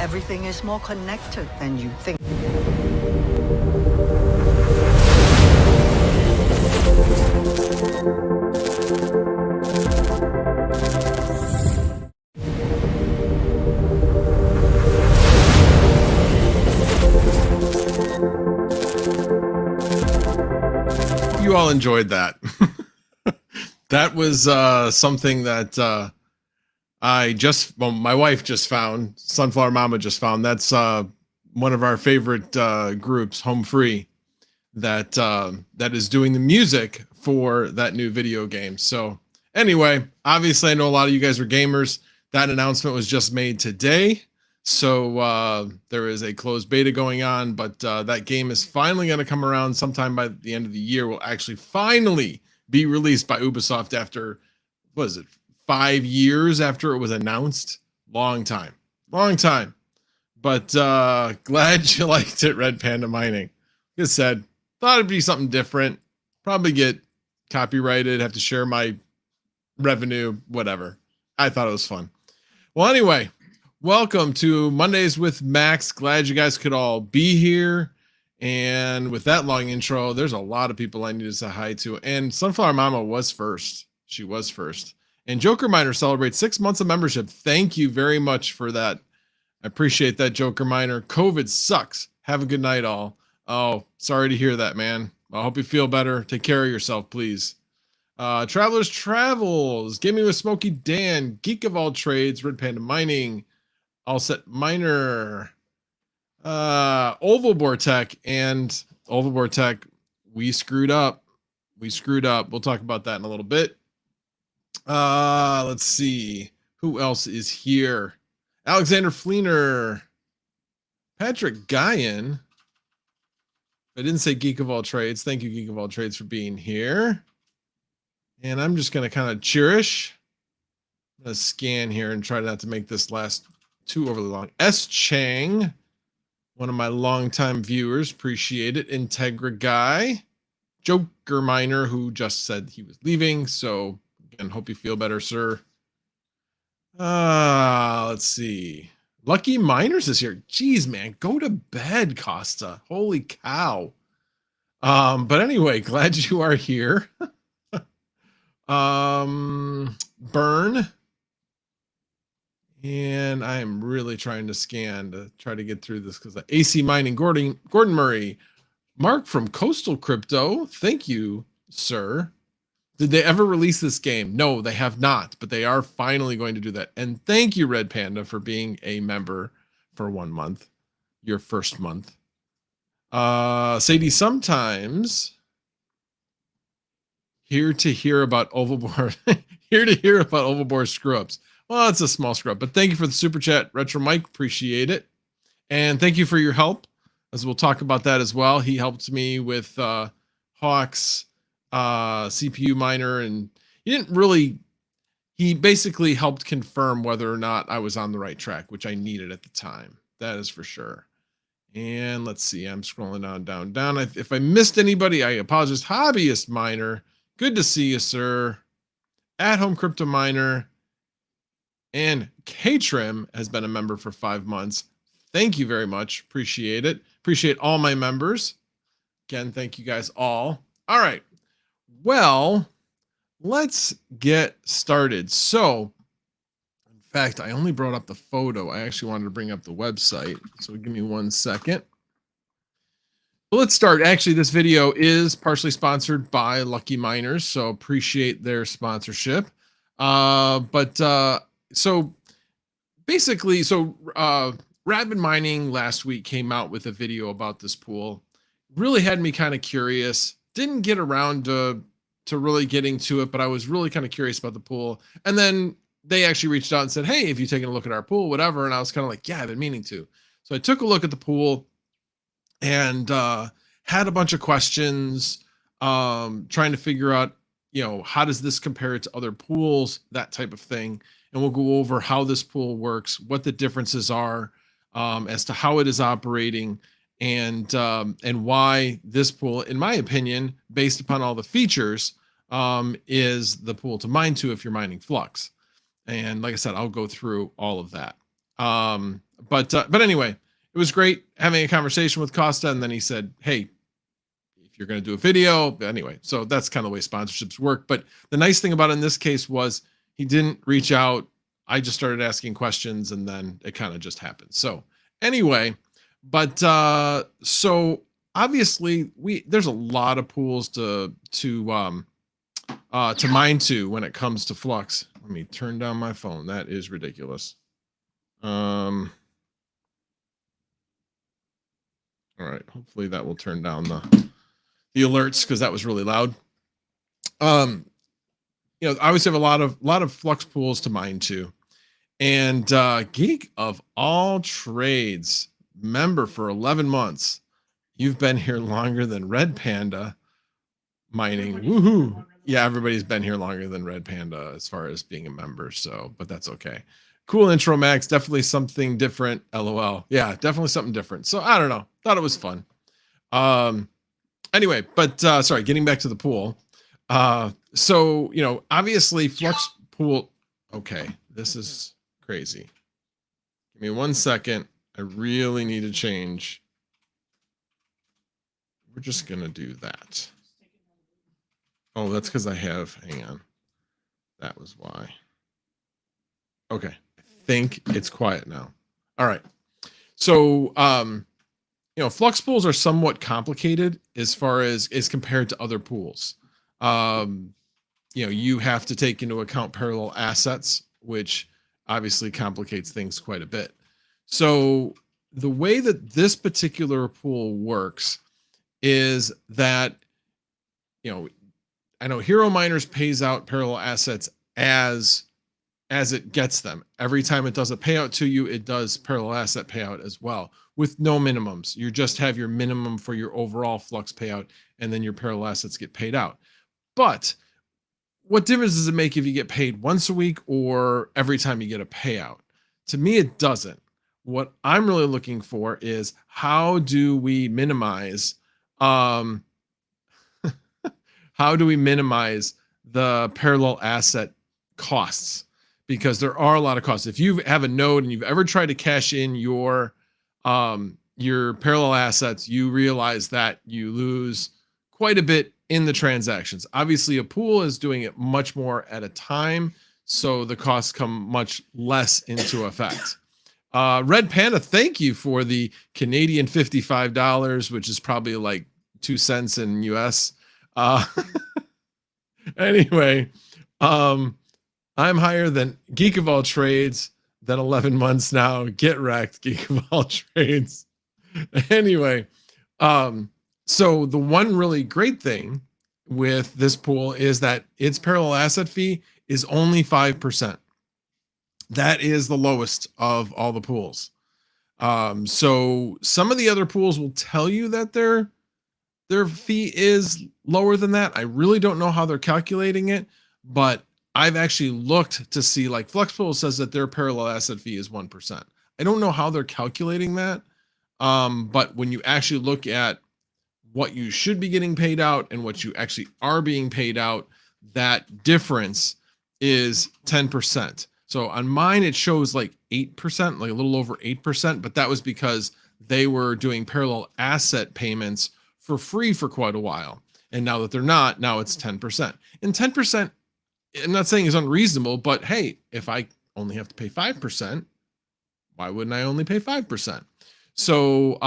Everything is more connected than you think. You all enjoyed that. That was something that my wife just found, Sunflower Mama just found. That's one of our favorite groups, Home Free, that is doing the music for that new video game. So anyway, obviously I know a lot of you guys are gamers. That announcement was just made today. So there is a closed beta going on, but that game is finally going to come around sometime by the end of the year. Will actually finally be released by Ubisoft after, what is it, 5 years after it was announced? Long time. But glad you liked it, Red Panda Mining. Like I said, thought it'd be something different. Probably get copyrighted, have to share my revenue, whatever. I thought it was fun. Well, anyway, welcome to Mondays with Max. Glad you guys could all be here. And with that long intro, there's a lot of people I need to say hi to. And Sunflower Mama was first. She was first. And Joker Miner celebrates 6 months of membership. Thank you very much for that. I appreciate that, Joker Miner. COVID sucks. Have a good night, all. Oh, sorry to hear that, man. I hope you feel better. Take care of yourself, please. Travelers Travels, Gaming with Smokey Dan, Geek of All Trades, Red Panda Mining, All Set Miner, Ovalbore Tech, and Ovalbore Tech, we screwed up. We'll talk about that in a little bit. Let's see. Who else is here? Alexander Fleener, Patrick Guyan. I didn't say Geek of All Trades. Thank you, Geek of All Trades, for being here. And I'm just going to kind of cherish. I'm going to scan here and try not to make this last too overly long. S. Chang, one of my longtime viewers. Appreciate it. Integra Guy. Joker Miner, who just said he was leaving. So, again, hope you feel better, sir. Let's see. Lucky Miners is here. Jeez, man. Go to bed, Costa. Holy cow. But anyway, glad you are here. Burn. And I am really trying to scan to try to get through this because the AC Mining, Gordon Murray, Mark from Coastal Crypto. Thank you, sir. Did they ever release this game? No, they have not, but they are finally going to do that. And thank you, Red Panda, for being a member for 1 month, your first month. Sadie, sometimes here to hear about Ovalbore, Ovalbore screw-ups. Well, it's a small screw-up, but thank you for the super chat, Retro Mike. Appreciate it. And thank you for your help, as we'll talk about that as well. He helped me with Hawk's CPU miner, and he basically helped confirm whether or not I was on the right track, which I needed at the time. That is for sure. And let's see, I'm scrolling down. If I missed anybody, I apologize. Hobbyist Miner, good to see you, sir. At Home Crypto Miner, and K-Trim has been a member for 5 months. Thank you very much. Appreciate it. Appreciate all my members. Again, thank you guys all. All right. Well, let's get started. So, in fact, I only brought up the photo. I actually wanted to bring up the website. So give me 1 second. Well, let's start. Actually, this video is partially sponsored by Lucky Miners, so appreciate their sponsorship. So basically, Radman Mining last week came out with a video about this pool. Really had me kind of curious. Didn't get around to really getting to it, but I was really kind of curious about the pool. And then they actually reached out and said, hey, have you taken a look at our pool, whatever. And I was kind of like, yeah, I've been meaning to. So I took a look at the pool and had a bunch of questions, trying to figure out, how does this compare to other pools, that type of thing. And we'll go over how this pool works, what the differences are, as to how it is operating, and why this pool, in my opinion, based upon all the features, is the pool to mine to if you're mining Flux. And like I said, I'll go through all of that. But anyway, it was great having a conversation with Costa, and then he said, hey, if you're going to do a video, anyway, so that's kind of the way sponsorships work. But the nice thing about it in this case was he didn't reach out. I just started asking questions, and then it kind of just happened. So anyway, but so obviously there's a lot of pools to mine to when it comes to Flux. Let me turn down my phone. That is ridiculous. All right, hopefully that will turn down the alerts, because that was really loud. I always have a lot of Flux pools to mine to. And Geek of all trades, member for 11 months. You've been here longer than Red Panda mining. Woohoo. Yeah, everybody's been here longer than Red Panda as far as being a member. So, but that's okay. Cool intro, Max. Definitely something different. LOL. Yeah, definitely something different. So I don't know. Thought it was fun. Anyway, but sorry, getting back to the pool. So, obviously Flux Pool. Okay, this is crazy. Give me 1 second. I really need to change. We're just going to do that. Oh, that's because I have, hang on. That was why. Okay. I think it's quiet now. All right. So, Flux pools are somewhat complicated as far as compared to other pools. You have to take into account parallel assets, which obviously complicates things quite a bit. So the way that this particular pool works is that, I know Hero Miners pays out parallel assets as it gets them. Every time it does a payout to you, it does parallel asset payout as well, with no minimums. You just have your minimum for your overall Flux payout, and then your parallel assets get paid out. But what difference does it make if you get paid once a week or every time you get a payout? To me, it doesn't. What I'm really looking for is, how do we minimize the parallel asset costs? Because there are a lot of costs. If you have a node and you've ever tried to cash in your parallel assets, you realize that you lose quite a bit in the transactions. Obviously, a pool is doing it much more at a time, so the costs come much less into effect. Red Panda, thank you for the Canadian $55, which is probably like 2 cents in US. Anyway, I'm higher than Geek of all trades, than 11 months now. Get wrecked, Geek of all trades. Anyway, so the one really great thing with this pool is that its parallel asset fee is only 5%. That is the lowest of all the pools. So some of the other pools will tell you that their fee is lower than that. I really don't know how they're calculating it, but I've actually looked to see, like Flux Pool says that their parallel asset fee is 1%. I don't know how they're calculating that. But when you actually look at what you should be getting paid out and what you actually are being paid out, that difference is 10%. So on mine, it shows like 8%, like a little over 8%, but that was because they were doing parallel asset payments for free for quite a while. And now that they're not, now it's 10%. And 10%, I'm not saying is unreasonable, but hey, if I only have to pay 5%, why wouldn't I only pay 5%? So,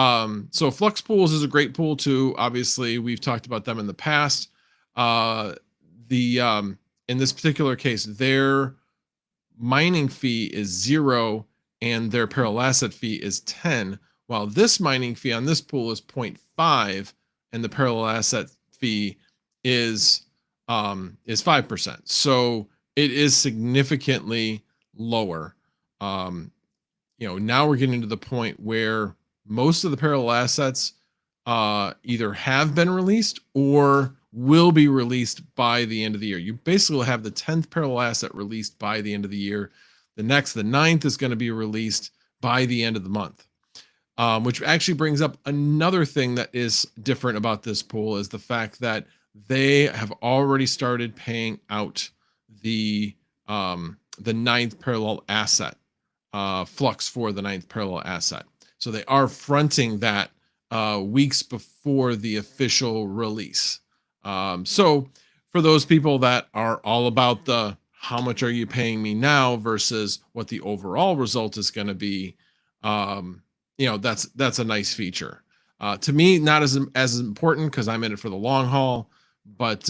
so Flux Pools is a great pool too. Obviously, we've talked about them in the past. In this particular case, their mining fee is 0 and their parallel asset fee is 10, while this mining fee on this pool is 0.5 and the parallel asset fee is 5%. So it is significantly lower. Now we're getting to the point where most of the parallel assets either have been released or will be released by the end of the year. You basically will have the 10th parallel asset released by the end of the year. The 9th is going to be released by the end of the month, which actually brings up another thing that is different about this pool, is the fact that they have already started paying out the 9th parallel asset. Flux for the 9th parallel asset. So they are fronting that weeks before the official release. So for those people that are all about the how much are you paying me now versus what the overall result is going to be, that's a nice feature. To me, not as important because I'm in it for the long haul, but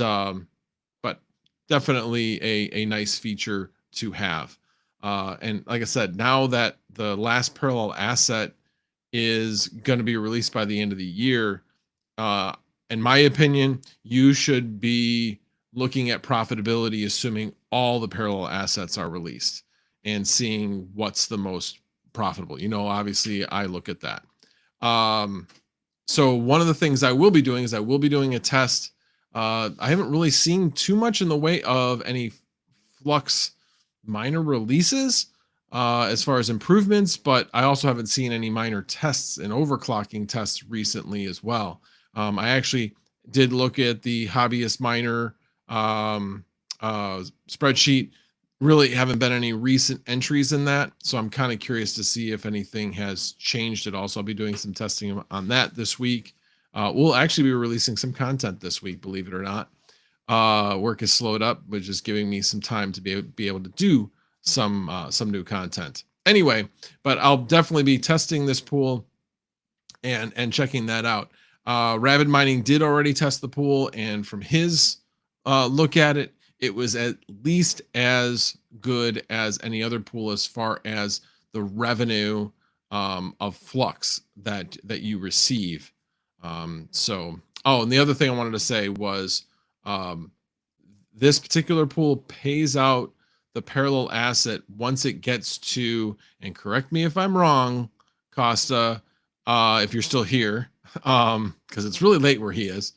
definitely a nice feature to have. And like I said, now that the last parallel asset is going to be released by the end of the year, in my opinion, you should be looking at profitability, assuming all the parallel assets are released and seeing what's the most profitable. Obviously, I look at that. So one of the things I will be doing is I will be doing a test. I haven't really seen too much in the way of any Flux minor releases as far as improvements, but I also haven't seen any minor tests and overclocking tests recently as well. I actually did look at the hobbyist miner spreadsheet. Really haven't been any recent entries in that, so I'm kind of curious to see if anything has changed at all. So I'll be doing some testing on that this week. We'll actually be releasing some content this week, believe it or not. Work is slowed up, which is giving me some time to be able to do some new content. Anyway, but I'll definitely be testing this pool and checking that out. Rabid Mining did already test the pool, and from his look at it, it was at least as good as any other pool as far as the revenue of Flux that you receive. And the other thing I wanted to say was this particular pool pays out the parallel asset once it gets to, and correct me if I'm wrong, Costa, if you're still here, because it's really late where he is.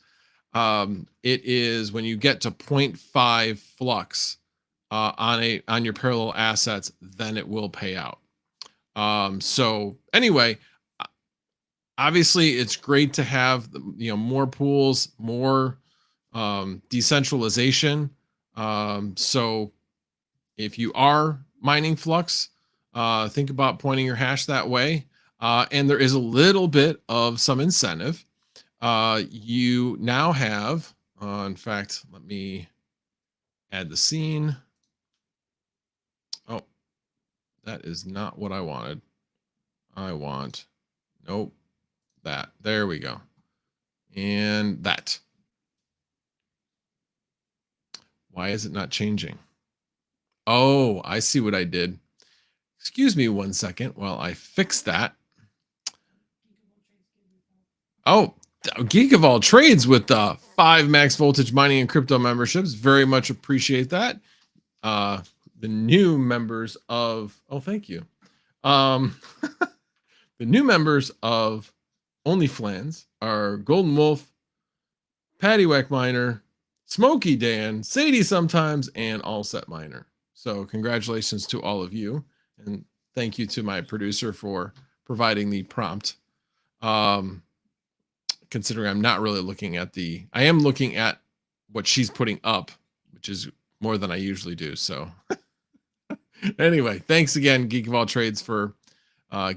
It is when you get to 0.5 Flux on your parallel assets, then it will pay out. So anyway, obviously it's great to have more pools, more decentralization. So if you are mining Flux, think about pointing your hash that way. And there is a little bit of some incentive. You now have, in fact, let me add the scene. Oh, that is not what I wanted. Nope, that. There we go. And that. Why is it not changing? Oh, I see what I did. Excuse me 1 second while I fix that. Oh, Geek of All Trades with the 5 max voltage mining and crypto memberships. Very much appreciate that. The new members of, thank you. The new members of OnlyFlans are Golden Wolf, Patty Whack Miner, Smoky Dan, Sadie Sometimes, and All Set Miner. So congratulations to all of you. And thank you to my producer for providing the prompt. Considering I'm not really looking at I am looking at what she's putting up, which is more than I usually do. So anyway, thanks again, Geek of All Trades, for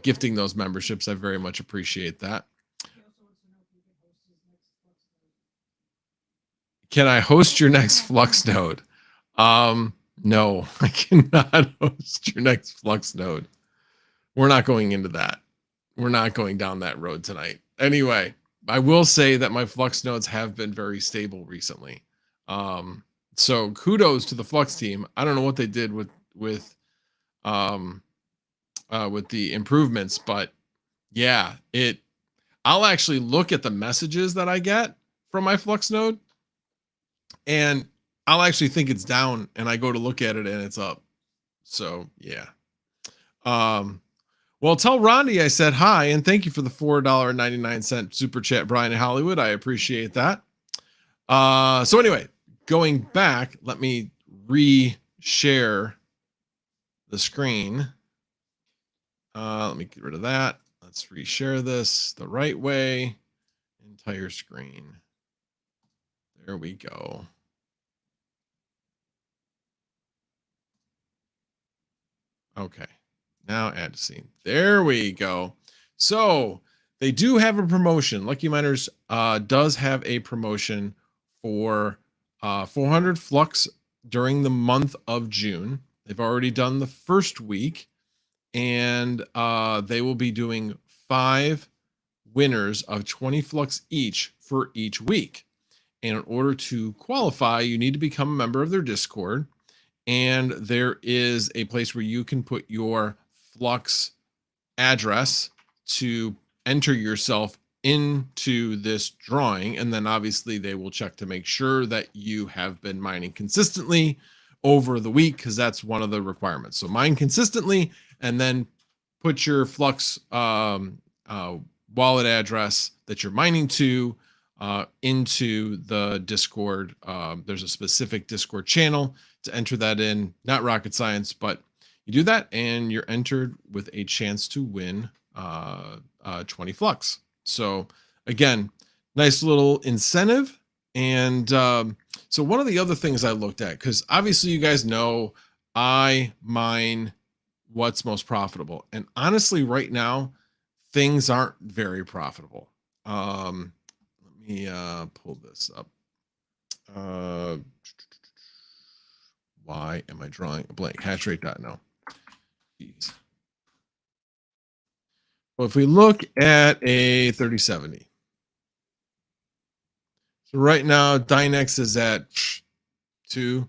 gifting those memberships. I very much appreciate that. Can I host your next Flux node? No, I cannot host your next Flux node. We're not going into that. We're not going down that road tonight. Anyway, I will say that my Flux nodes have been very stable recently. So kudos to the Flux team. I don't know what they did with the improvements, but yeah, I'll actually look at the messages that I get from my Flux node, and I'll actually think it's down, and I go to look at it and it's up. So yeah. Well, tell Rondi I said hi, and thank you for the $4.99 super chat, Brian in Hollywood. I appreciate that. So anyway, going back, let me re-share the screen. Let me get rid of that. Let's reshare this the right way. Entire screen. There we go. Okay. Now add to scene. There we go. So they do have a promotion. Lucky Miners does have a promotion for 400 Flux during the month of June. They've already done the first week, and they will be doing 5 winners of 20 Flux each for each week. And in order to qualify, you need to become a member of their Discord. And there is a place where you can put your Flux address to enter yourself into this drawing. And then obviously they will check to make sure that you have been mining consistently over the week, because that's one of the requirements. So mine consistently, and then put your Flux wallet address that you're mining to into the Discord. There's a specific Discord channel to enter that in. Not rocket science, but you do that and you're entered with a chance to win 20 Flux. So again, nice little incentive. And so one of the other things I looked at, because obviously you guys know I mine what's most profitable. And honestly, right now, things aren't very profitable. Let me pull this up. Why am I drawing a blank? Hashrate.no. Jeez. Well, if we look at a 3070. So right now, Dynex is at 2-3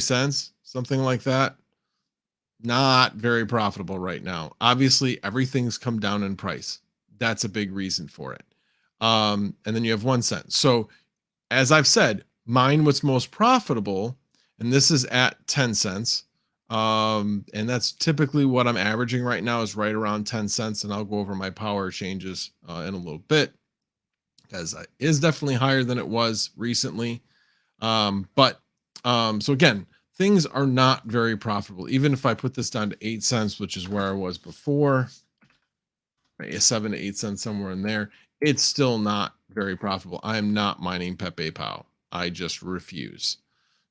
cents, something like that. Not very profitable right now. Obviously, everything's come down in price. That's a big reason for it. And then you have 1 cent. So as I've said, mine what's most profitable, and this is at 10 cents. And that's typically what I'm averaging right now, is right around 10 cents. And I'll go over my power changes in a little bit, because it is definitely higher than it was recently. So again, things are not very profitable. Even if I put this down to 8 cents, which is where I was before, right, 7 to 8 cents, somewhere in there, it's still not very profitable. I am not mining Pepe Pow. I just refuse.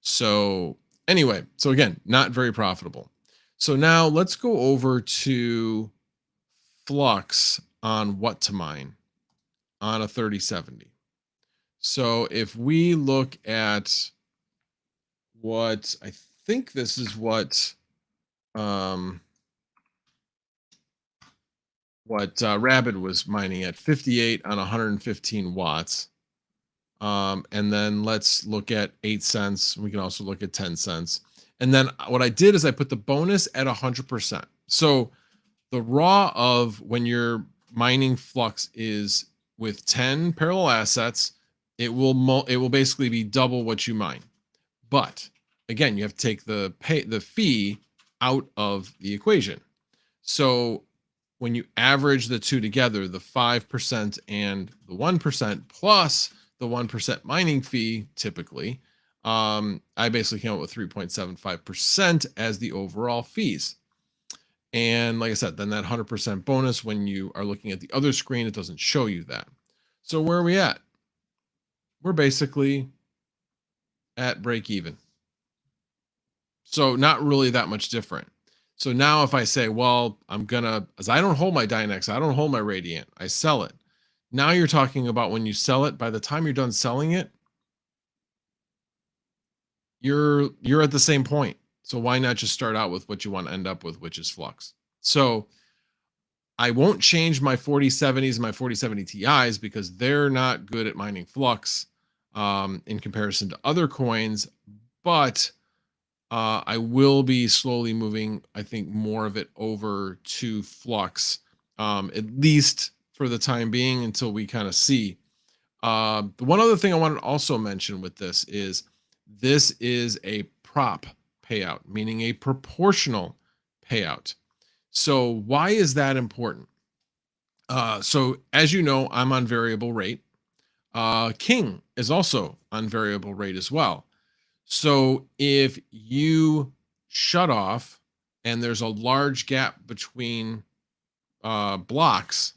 So anyway, so again, not very profitable. So now let's go over to Flux on what to mine on a 3070. So if we look at what, I think this is what Rabbit was mining at, 58 on 115 watts. And then let's look at 8 cents. We can also look at 10 cents. And then what I did is I put the bonus at 100%. So the raw of when you're mining Flux is with 10 parallel assets, it will basically be double what you mine. But again, you have to take the fee out of the equation. So when you average the two together, the 5% and the 1% plus the 1% mining fee, typically, I basically came up with 3.75% as the overall fees. And like I said, then that 100% bonus, when you are looking at the other screen, it doesn't show you that. So where are we at? We're basically at break even. So not really that much different. So now if I say, well, as I don't hold my Dynex, I don't hold my Radiant, I sell it. Now you're talking about when you sell it, by the time you're done selling it, you're at the same point. So why not just start out with what you want to end up with, which is Flux? So I won't change my 4070s and my 4070 Ti's, because they're not good at mining Flux in comparison to other coins, but I will be slowly moving, I think, more of it over to Flux, at least for the time being, until we kind of see. The one other thing I wanted to also mention with this is a prop payout, meaning a proportional payout. So why is that important? So as you know, I'm on variable rate. King is also on variable rate as well. So if you shut off and there's a large gap between blocks,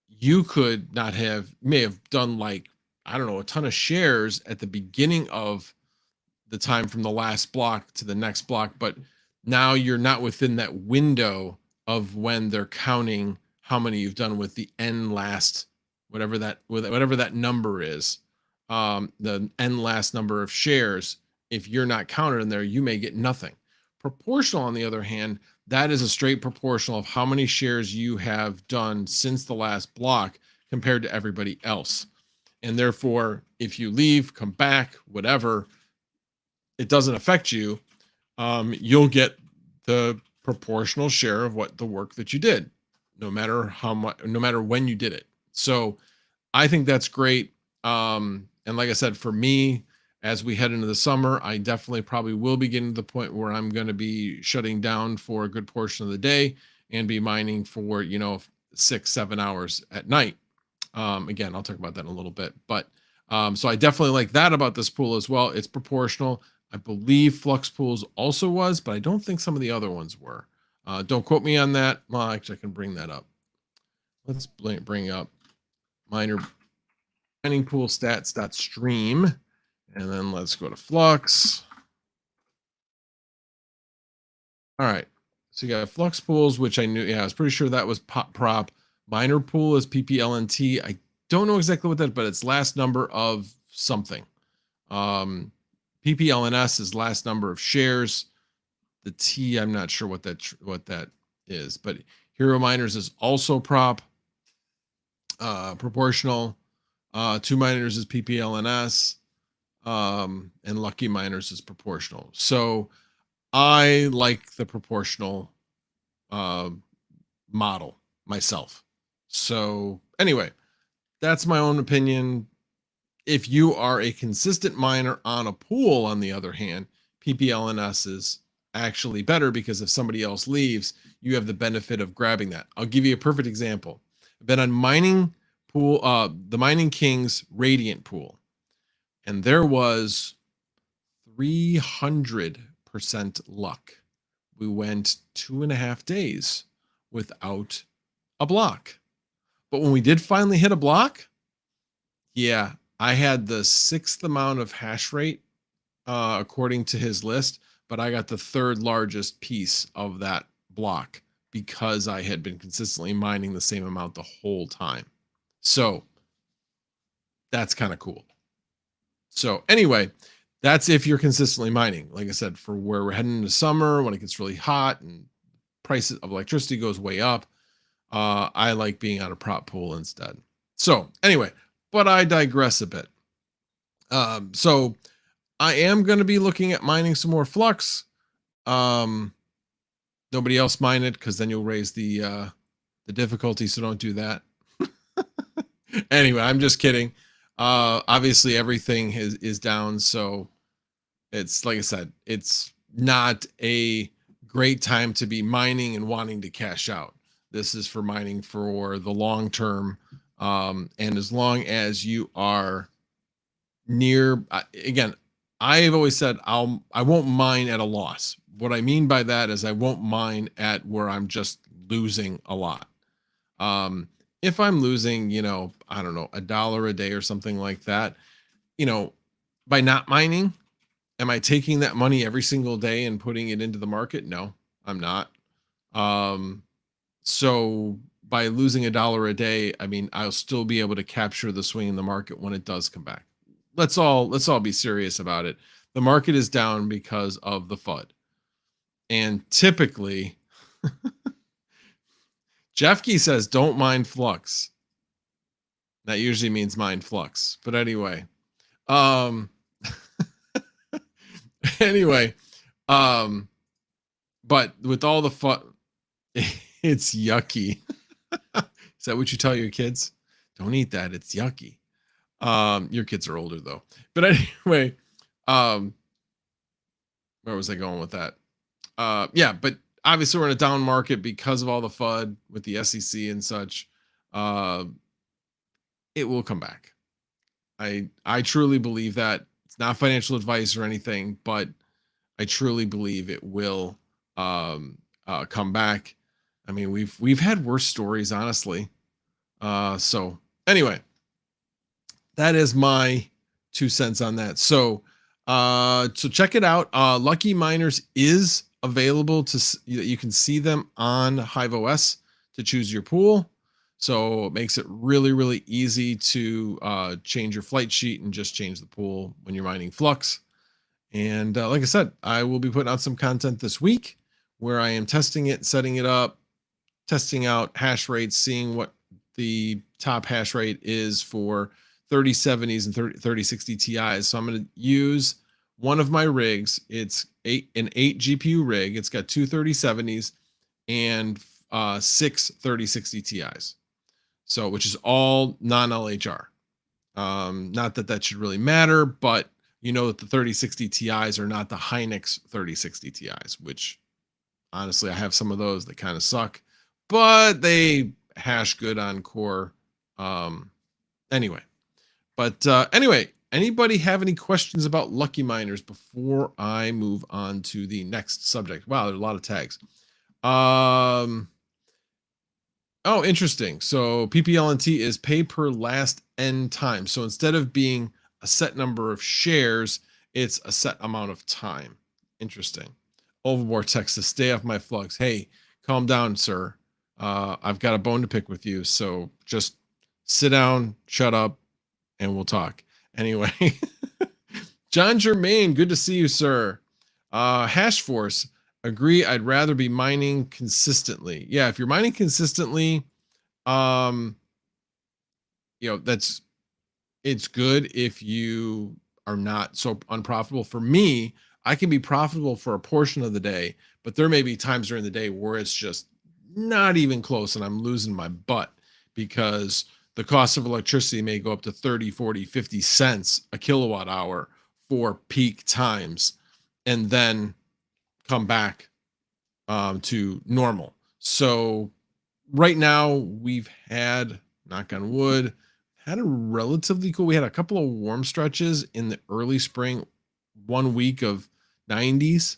you could may have done, like, I don't know, a ton of shares at the beginning of the time from the last block to the next block, but now you're not within that window of when they're counting how many you've done with the n last, whatever that number is, the n last number of shares. If you're not counted in there, you may get nothing. Proportional, on the other hand, that is a straight proportional of how many shares you have done since the last block compared to everybody else. And therefore, if you leave, come back, whatever, it doesn't affect you. You'll get the proportional share of what the work that you did, no matter how much, no matter when you did it. So I think that's great. And like I said, for me, as we head into the summer, I definitely probably will be getting to the point where I'm going to be shutting down for a good portion of the day and be mining for, 6-7 hours at night. Again, I'll talk about that in a little bit, but so I definitely like that about this pool as well. It's proportional. I believe Flux Pools also was, but I don't think some of the other ones were. Don't quote me on that. Well, actually, I can bring that up. Let's bring up mining pool stats.stream, and then let's go to Flux. All right. So you got Flux Pools, which I knew. Yeah, I was pretty sure that was prop. Miner pool is PPLNT. I don't know exactly what that, but it's last number of something. PPLNS is last number of shares. The T, I'm not sure what that is, but Hero Miners is also prop. Proportional. 2 Miners is PPLNS. And Lucky Miners is proportional. So I like the proportional model myself. So anyway, that's my own opinion. If you are a consistent miner on a pool, on the other hand, PPLNS is actually better, because if somebody else leaves, you have the benefit of grabbing that. I'll give you a perfect example. I've been on mining pool, the Mining Kings Radiant pool, and there was 300% luck. We went 2.5 days without a block. But when we did finally hit a block, yeah, I had the 6th amount of hash rate according to his list, but I got the 3rd largest piece of that block because I had been consistently mining the same amount the whole time. So that's kind of cool. So anyway, that's if you're consistently mining. Like I said, for where we're heading into summer, when it gets really hot and prices of electricity goes way up, I like being on a prop pool instead. So anyway, but I digress a bit. So I am going to be looking at mining some more Flux. Nobody else mine it, because then you'll raise the difficulty. So don't do that. Anyway, I'm just kidding. Obviously everything is down. So it's, like I said, it's not a great time to be mining and wanting to cash out. This is for mining for the long term. And as long as you are near, again, I've always said I won't mine at a loss. What I mean by that is I won't mine at where I'm just losing a lot. If I'm losing, I don't know, $1 a day or something like that, by not mining, am I taking that money every single day and putting it into the market? No, I'm not. So by losing $1 a day, I mean, I'll still be able to capture the swing in the market when it does come back. Let's all be serious about it. The market is down because of the FUD. And typically, Jeffkey says, don't mine Flux. That usually means mine Flux. But anyway, but with all the FUD, it's yucky. Is that what you tell your kids? Don't eat that. It's yucky. Your kids are older though. But anyway, where was I going with that? Yeah, but obviously we're in a down market because of all the FUD with the SEC and such. It will come back. I truly believe that. It's not financial advice or anything, but I truly believe it will come back. I mean, we've had worse stories, honestly. So anyway, that is my 2 cents on that. So check it out. Lucky Miners is available that you can see them on HiveOS to choose your pool. So it makes it really, really easy to change your flight sheet and just change the pool when you're mining Flux. And like I said, I will be putting out some content this week where I am testing it, setting it up, testing out hash rates, seeing what the top hash rate is for 3070s and 3060 Ti's. So I'm going to use one of my rigs. It's an 8 GPU rig. It's got two 3070s and 6 3060 Ti's. So, which is all non-LHR. Not that that should really matter, but you know that the 3060 Ti's are not the Hynix 3060 Ti's, which honestly, I have some of those that kind of suck, but they hash good on core. Anyway, anybody have any questions about Lucky Miners before I move on to the next subject? Wow, there's a lot of tags. Oh, interesting. So PPLNT is pay per last end time. So instead of being a set number of shares, it's a set amount of time. Interesting. Overboard Texas, stay off my Flux. Hey, calm down, sir. I've got a bone to pick with you. So just sit down, shut up, and we'll talk. Anyway, John Germain, good to see you, sir. Hashforce, agree. I'd rather be mining consistently. Yeah, if you're mining consistently, it's good if you are not so unprofitable. For me, I can be profitable for a portion of the day, but there may be times during the day where it's just not even close and I'm losing my butt because the cost of electricity may go up to 30, 40, 50 cents a kilowatt hour for peak times and then come back to normal. So right now we've had, knock on wood, had a relatively cool, we had a couple of warm stretches in the early spring, 1 week of 90s.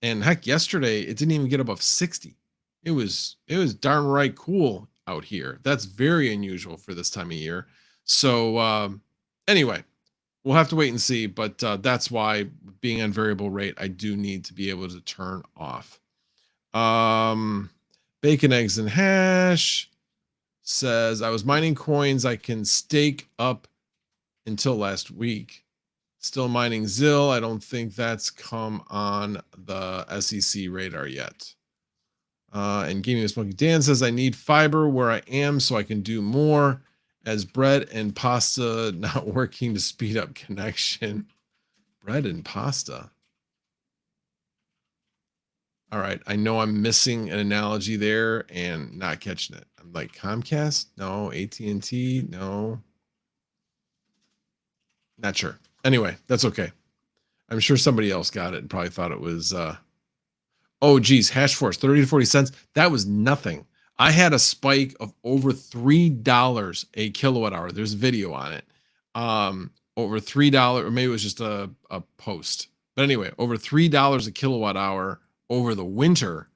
And heck, yesterday it didn't even get above 60. It was darn right cool out here. That's very unusual for this time of year. So anyway, we'll have to wait and see, but that's why being on variable rate, I do need to be able to turn off. Bacon, Eggs, and Hash says, I was mining coins I can stake up until last week. Still mining ZIL. I don't think that's come on the SEC radar yet. And Gaming with Smoky Dan says, I need fiber where I am so I can do more, as bread and pasta not working to speed up connection. Bread and pasta. All right, I know I'm missing an analogy there and not catching it. I'm like, Comcast? No. AT&T? No. Not sure. Anyway, that's okay. I'm sure somebody else got it and probably thought it was, oh, geez, Hashforce, 30 to 40 cents. That was nothing. I had a spike of over $3 a kilowatt hour. There's a video on it. Over $3, or maybe it was just a post. But anyway, over $3 a kilowatt hour over the winter.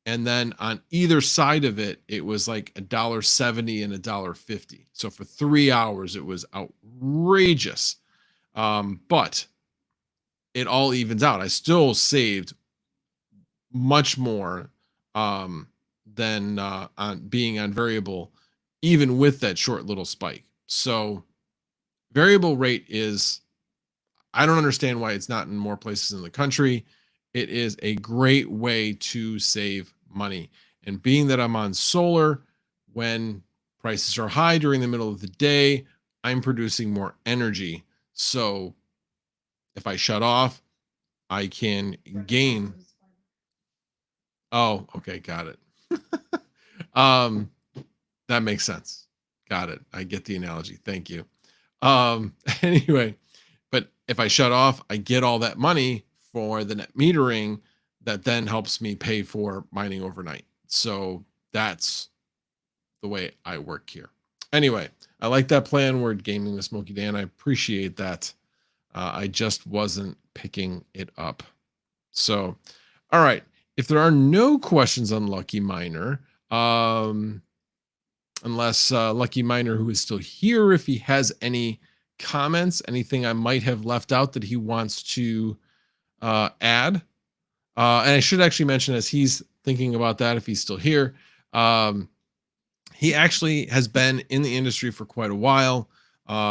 And then on either side of it, it was like $1.70 and $1.50. So for 3 hours, it was outrageous. But it all evens out. I still saved much more than on being on variable, even with that short little spike. So variable rate is, I don't understand why it's not in more places in the country. It is a great way to save money. And being that I'm on solar, when prices are high during the middle of the day, I'm producing more energy. So if I shut off, I can gain. Oh, okay. Got it. That makes sense. Got it. I get the analogy. Thank you. Anyway, but if I shut off, I get all that money for the net metering that then helps me pay for mining overnight. So that's the way I work here. Anyway, I like that plan word, Gaming with Smoky Dan. I appreciate that. I just wasn't picking it up. So, all right. If there are no questions on Lucky Miner, unless Lucky Miner, who is still here, if he has any comments, anything I might have left out that he wants to add, And I should actually mention, as he's thinking about that, if he's still here, he actually has been in the industry for quite a while.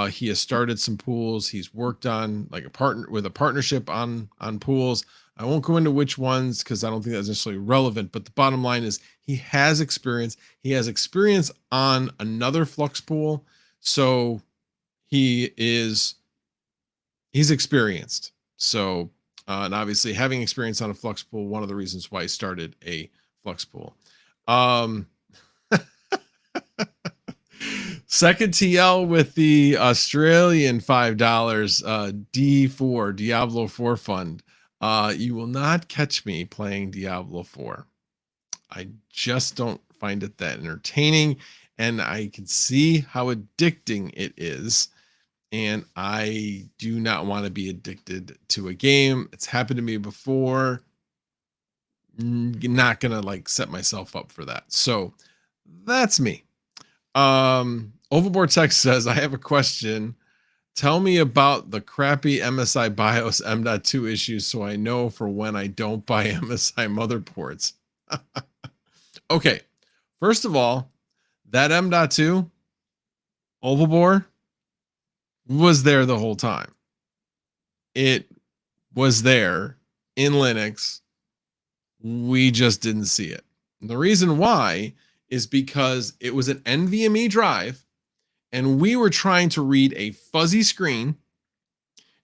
He has started some pools. He's worked on like a partnership on pools. I won't go into which ones because I don't think that's necessarily relevant. But the bottom line is he has experience. He has experience on another Flux pool, so he's experienced. So and obviously having experience on a Flux pool, one of the reasons why he started a Flux pool. Second TL with the Australian $5 D4 Diablo 4 fund. You will not catch me playing Diablo 4. I just don't find it that entertaining, and I can see how addicting it is. And I do not want to be addicted to a game. It's happened to me before. Not gonna like set myself up for that. So that's me. Overboard Text says, I have a question. Tell me about the crappy MSI BIOS M.2 issues so I know for when I don't buy MSI motherboards. Okay, first of all, that M.2 Overboard was there the whole time. It was there in Linux. We just didn't see it. And the reason why is because it was an NVMe drive and we were trying to read a fuzzy screen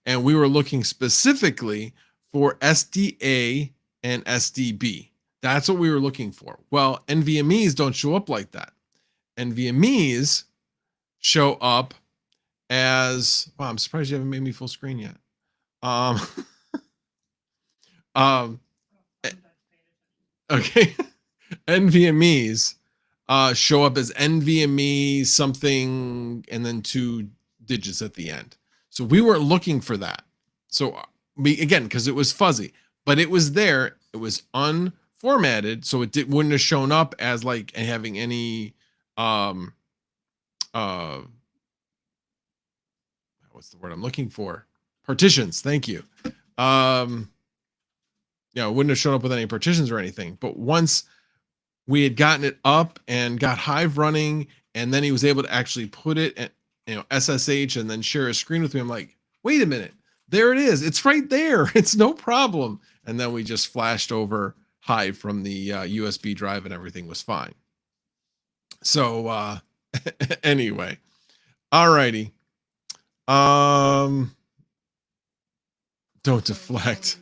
and we were looking specifically for SDA and SDB. That's what we were looking for. Well, NVMEs don't show up like that. NVMEs show up as, wow, I'm surprised you haven't made me full screen yet. Okay. NVMEs show up as NVMe something and then 2 digits at the end. So we weren't looking for that. So again, because it was fuzzy, but it was there. It was unformatted, so it wouldn't have shown up as like having any what's the word I'm looking for? Partitions. Thank you. It wouldn't have shown up with any partitions or anything. But once we had gotten it up and got Hive running, and then he was able to actually put it at, SSH and then share a screen with me, I'm like, wait a minute, there it is. It's right there. It's no problem. And then we just flashed over Hive from the USB drive and everything was fine. So anyway, alrighty. Don't deflect.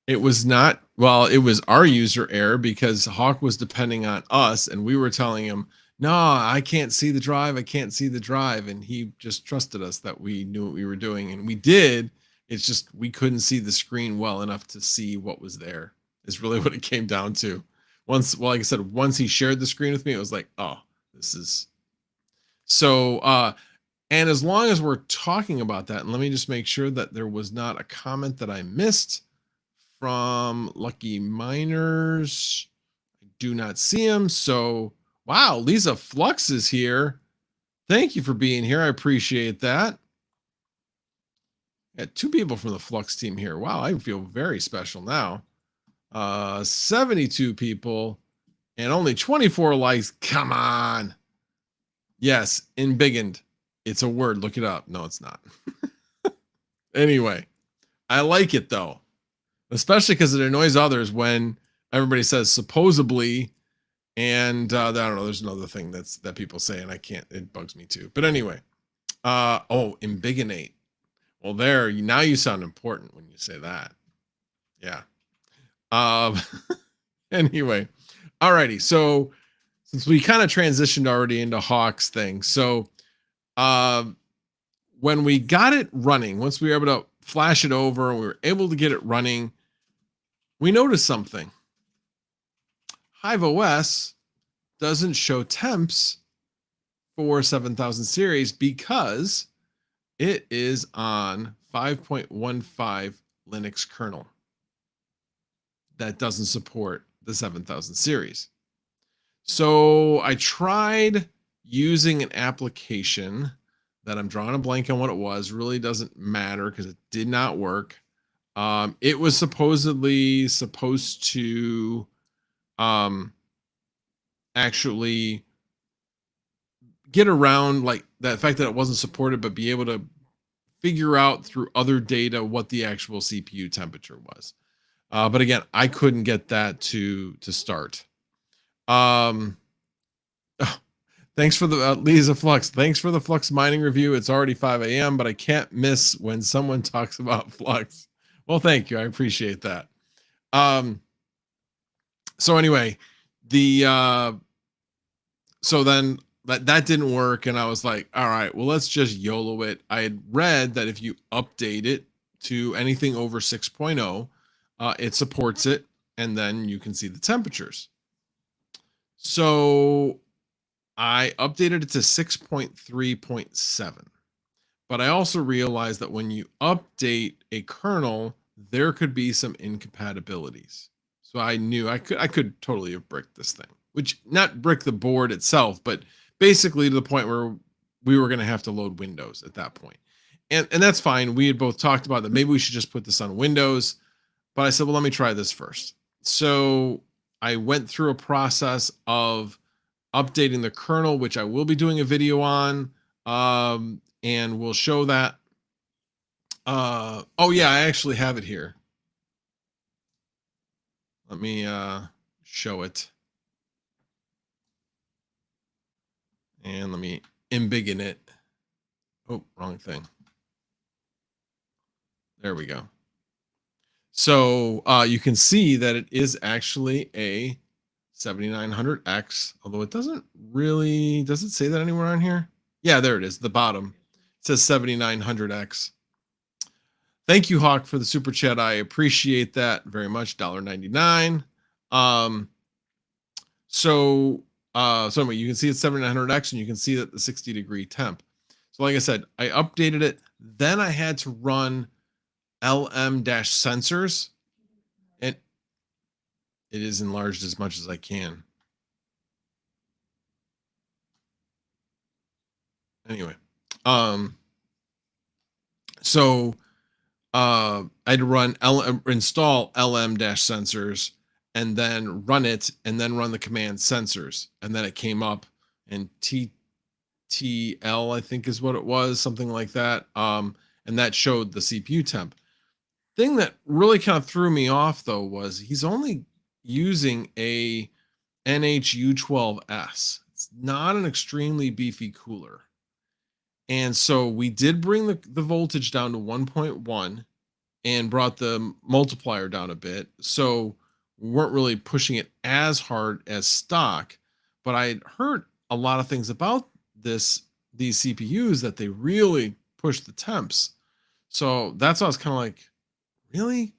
It was not, well, it was our user error because Hawk was depending on us and we were telling him, no, I can't see the drive. I can't see the drive. And he just trusted us that we knew what we were doing. And we did. It's just, we couldn't see the screen well enough to see what was there is really what it came down to. Once, well, like I said, once he shared the screen with me, it was like, oh, this is so, and as long as we're talking about that, and let me just make sure that there was not a comment that I missed from Lucky Miners. I do not see him. So, wow, Lisa Flux is here. Thank you for being here. I appreciate that. Got 2 people from the Flux team here. Wow, I feel very special now. 72 people and only 24 likes. Come on. Yes, embiggened. It's a word. Look it up. No, it's not. Anyway, I like it though. Especially because it annoys others when everybody says supposedly, and I don't know, there's another thing that people say and I can't, it bugs me too. But anyway, oh, embiggenate. Well, now you sound important when you say that. Yeah. Anyway, alrighty. So since we kind of transitioned already into Hawk's thing, so when we got it running, once we were able to flash it over and we were able to get it running, we noticed something. HiveOS doesn't show temps for 7000 series because it is on 5.15 Linux kernel. That doesn't support the 7000 series. So I tried using an application that I'm drawing a blank on what it was. Really doesn't matter because it did not work. It was supposedly supposed to actually get around like that fact that it wasn't supported, but be able to figure out through other data what the actual CPU temperature was. But again, I couldn't get that to start. Um, Thanks for the Lisa Flux. Thanks for the Flux mining review. It's already 5 a.m., but I can't miss when someone talks about Flux. Well, thank you. I appreciate that. So anyway, the so then that didn't work, and I was like, all right, well, let's just YOLO it. I had read that if you update it to anything over 6.0, it supports it, and then you can see the temperatures. So I updated it to 6.3.7. But I also realized that when you update a kernel, there could be some incompatibilities. So I knew I could totally have bricked this thing, which not brick the board itself, but basically to the point where we were going to have to load Windows at that point. And that's fine. We had both talked about that maybe we should just put this on Windows. But I said, well, let me try this first. So I went through a process of updating the kernel, which I will be doing a video on, and we'll show that. Oh yeah, I actually have it here. Let me show it, and let me embiggen it. Oh, wrong thing. There we go. So you can see that it is actually a 7900X, although it doesn't really, does it say that anywhere on here? Yeah, there it is, the bottom. It says 7900X. Thank you, Hawk, for the super chat. I appreciate that very much. $1.99. So anyway, you can see it's 7900X, and you can see that the 60-degree temp. So like I said, I updated it. Then I had to run LM-sensors, and it is enlarged as much as I can. Anyway, so I had to run install LM-sensors, and then run it, and then run the command sensors, and then it came up, and TTL I think is what it was, something like that. And that showed the CPU temp. Thing that really kind of threw me off though was he's only using a NH-U12S. It's not an extremely beefy cooler. And so we did bring the voltage down to 1.1 and brought the multiplier down a bit. So we weren't really pushing it as hard as stock, but I had heard a lot of things about these CPUs that they really push the temps. So that's why I was kind of like, really?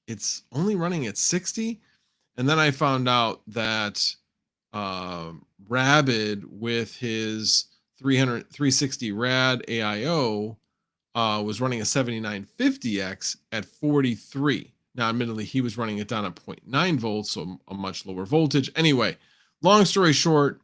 It's only running at 60? And then I found out that Rabid with his 360 rad AIO was running a 7950X at 43. Now, admittedly, he was running it down at 0.9 volts, so a much lower voltage. Anyway, long story short,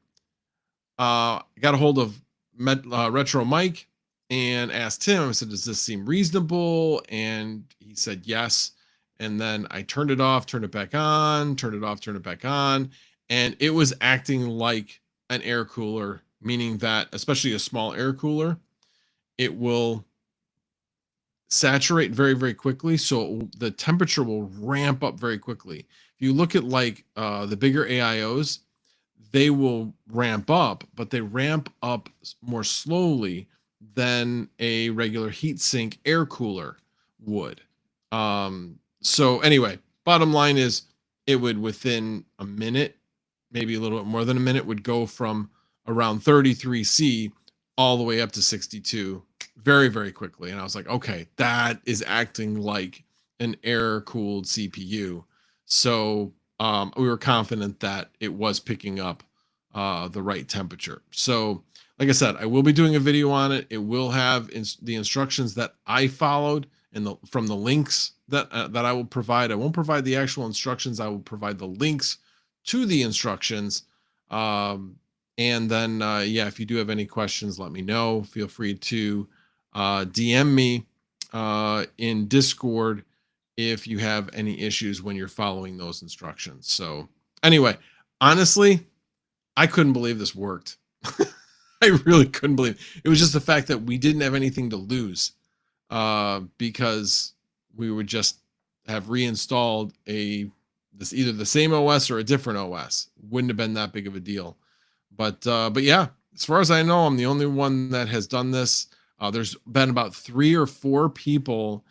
I got a hold of Retro Mike and asked him, I said, does this seem reasonable? And he said yes. And then I turned it off, turned it back on, turned it off, turned it back on. And it was acting like an air cooler, meaning that, especially a small air cooler, it will saturate very, very quickly. So the temperature will ramp up very quickly. If you look at like the bigger AIOs, they will ramp up, but they ramp up more slowly than a regular heatsink air cooler would. So anyway, bottom line is it would within a minute, maybe a little bit more than a minute, would go from around 33C all the way up to 62 very, very quickly. And I was like, okay, that is acting like an air cooled CPU. So we were confident that it was picking up the right temperature. So like I said, I will be doing a video on it. It will have the instructions that I followed and from the links that I will provide. I won't provide the actual instructions. I will provide the links to the instructions. And then, yeah, if you do have any questions, let me know. Feel free to DM me in Discord if you have any issues when you're following those instructions. So anyway, honestly, I couldn't believe this worked. I really couldn't believe it. It was just the fact that we didn't have anything to lose, because we would just have reinstalled either the same OS or a different OS. Wouldn't have been that big of a deal. But yeah, as far as I know, I'm the only one that has done this. There's been about 3 or 4 people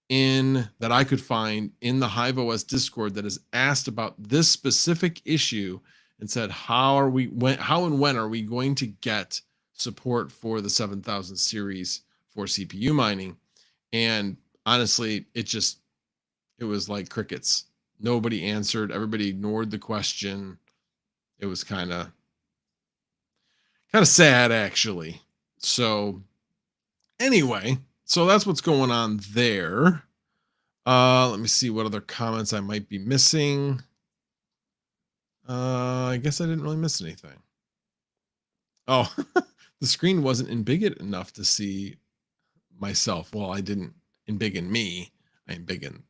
that I could find in the HiveOS Discord that has asked about this specific issue and said, how and when are we going to get support for the 7000 series for CPU mining? And honestly, it was like crickets. Nobody answered. Everybody ignored the question. It was kind of sad, actually. So anyway, so that's what's going on there. Let me see what other comments I might be missing. I guess I didn't really miss anything. Oh, the screen wasn't embiggen enough to see myself. Well, I didn't embiggen me. I embiggen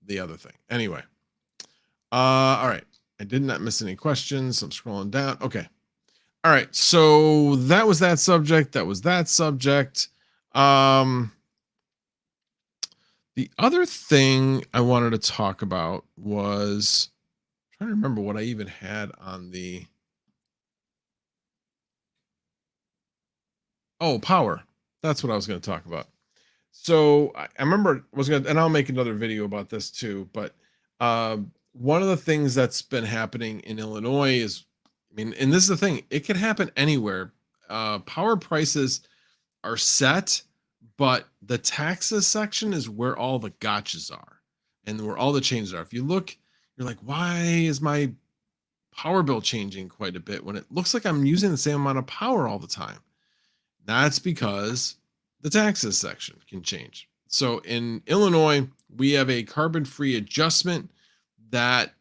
the other thing. Anyway. All right. I did not miss any questions. I'm scrolling down. Okay. All right. So that was that subject. The other thing I wanted to talk about was, I'm trying to remember what I even had on the. Oh, power. That's what I was going to talk about. So I remember and I'll make another video about this too, but one of the things that's been happening in Illinois is, and this is the thing, it could happen anywhere. Power prices are set, but the taxes section is where all the gotchas are and where all the changes are. If you look, you're like, why is my power bill changing quite a bit when it looks like I'm using the same amount of power all the time? That's because the taxes section can change. So in Illinois, we have a carbon-free adjustment that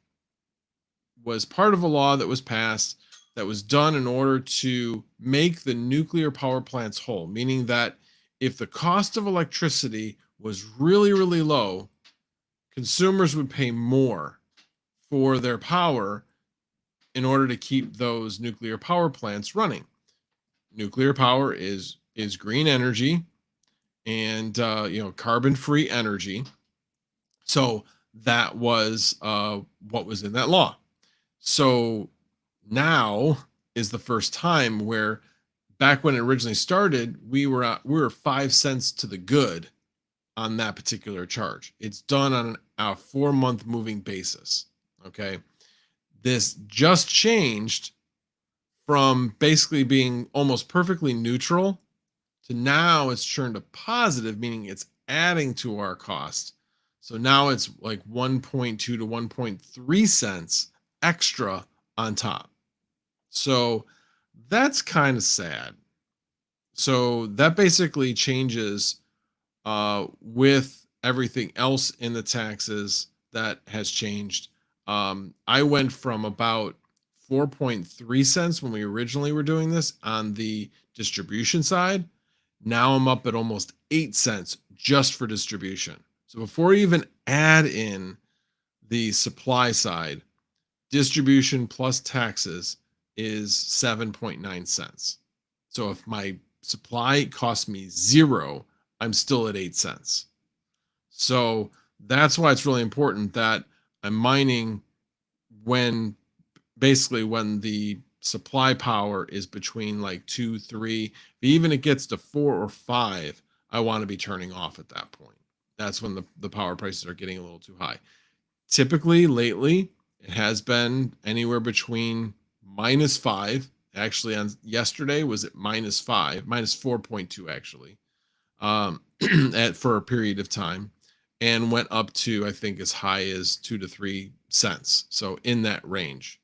was part of a law that was passed, that was done in order to make the nuclear power plants whole, meaning that if the cost of electricity was really, really low, consumers would pay more for their power in order to keep those nuclear power plants running. Nuclear power is green energy and carbon-free energy. So that was what was in that law. So now is the first time where, back when it originally started, we were 5 cents to the good on that particular charge. It's done on a 4-month moving basis. Okay, this just changed from basically being almost perfectly neutral to now it's turned to positive, meaning it's adding to our cost. So now it's like 1.2 to 1.3 cents extra on top. So that's kind of sad. So that basically changes with everything else in the taxes that has changed. I went from about 4.3 cents when we originally were doing this on the distribution side. Now I'm up at almost 8 cents just for distribution. So before you even add in the supply side, distribution plus taxes is 7.9 cents. So if my supply costs me 0, I'm still at 8 cents. So that's why it's really important that I'm mining when the supply power is between like 2, 3, even it gets to 4 or 5, I want to be turning off at that point. That's when the power prices are getting a little too high. Typically, lately, it has been anywhere between -5. Actually, on yesterday was at -5, -4.2 actually, for a period of time, and went up to, I think, as high as 2 to 3 cents. So in that range.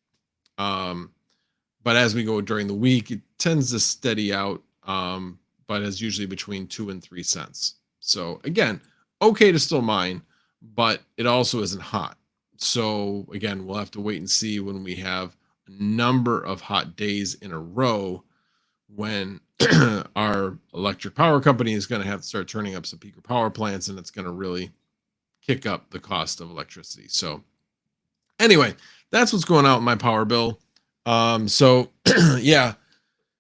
But as we go during the week, it tends to steady out, but is usually between 2 and 3 cents. So again, okay to still mine, but it also isn't hot. So again, we'll have to wait and see when we have a number of hot days in a row when our electric power company is going to have to start turning up some peaker power plants, and it's going to really kick up the cost of electricity. So anyway, that's what's going on with my power bill. So yeah,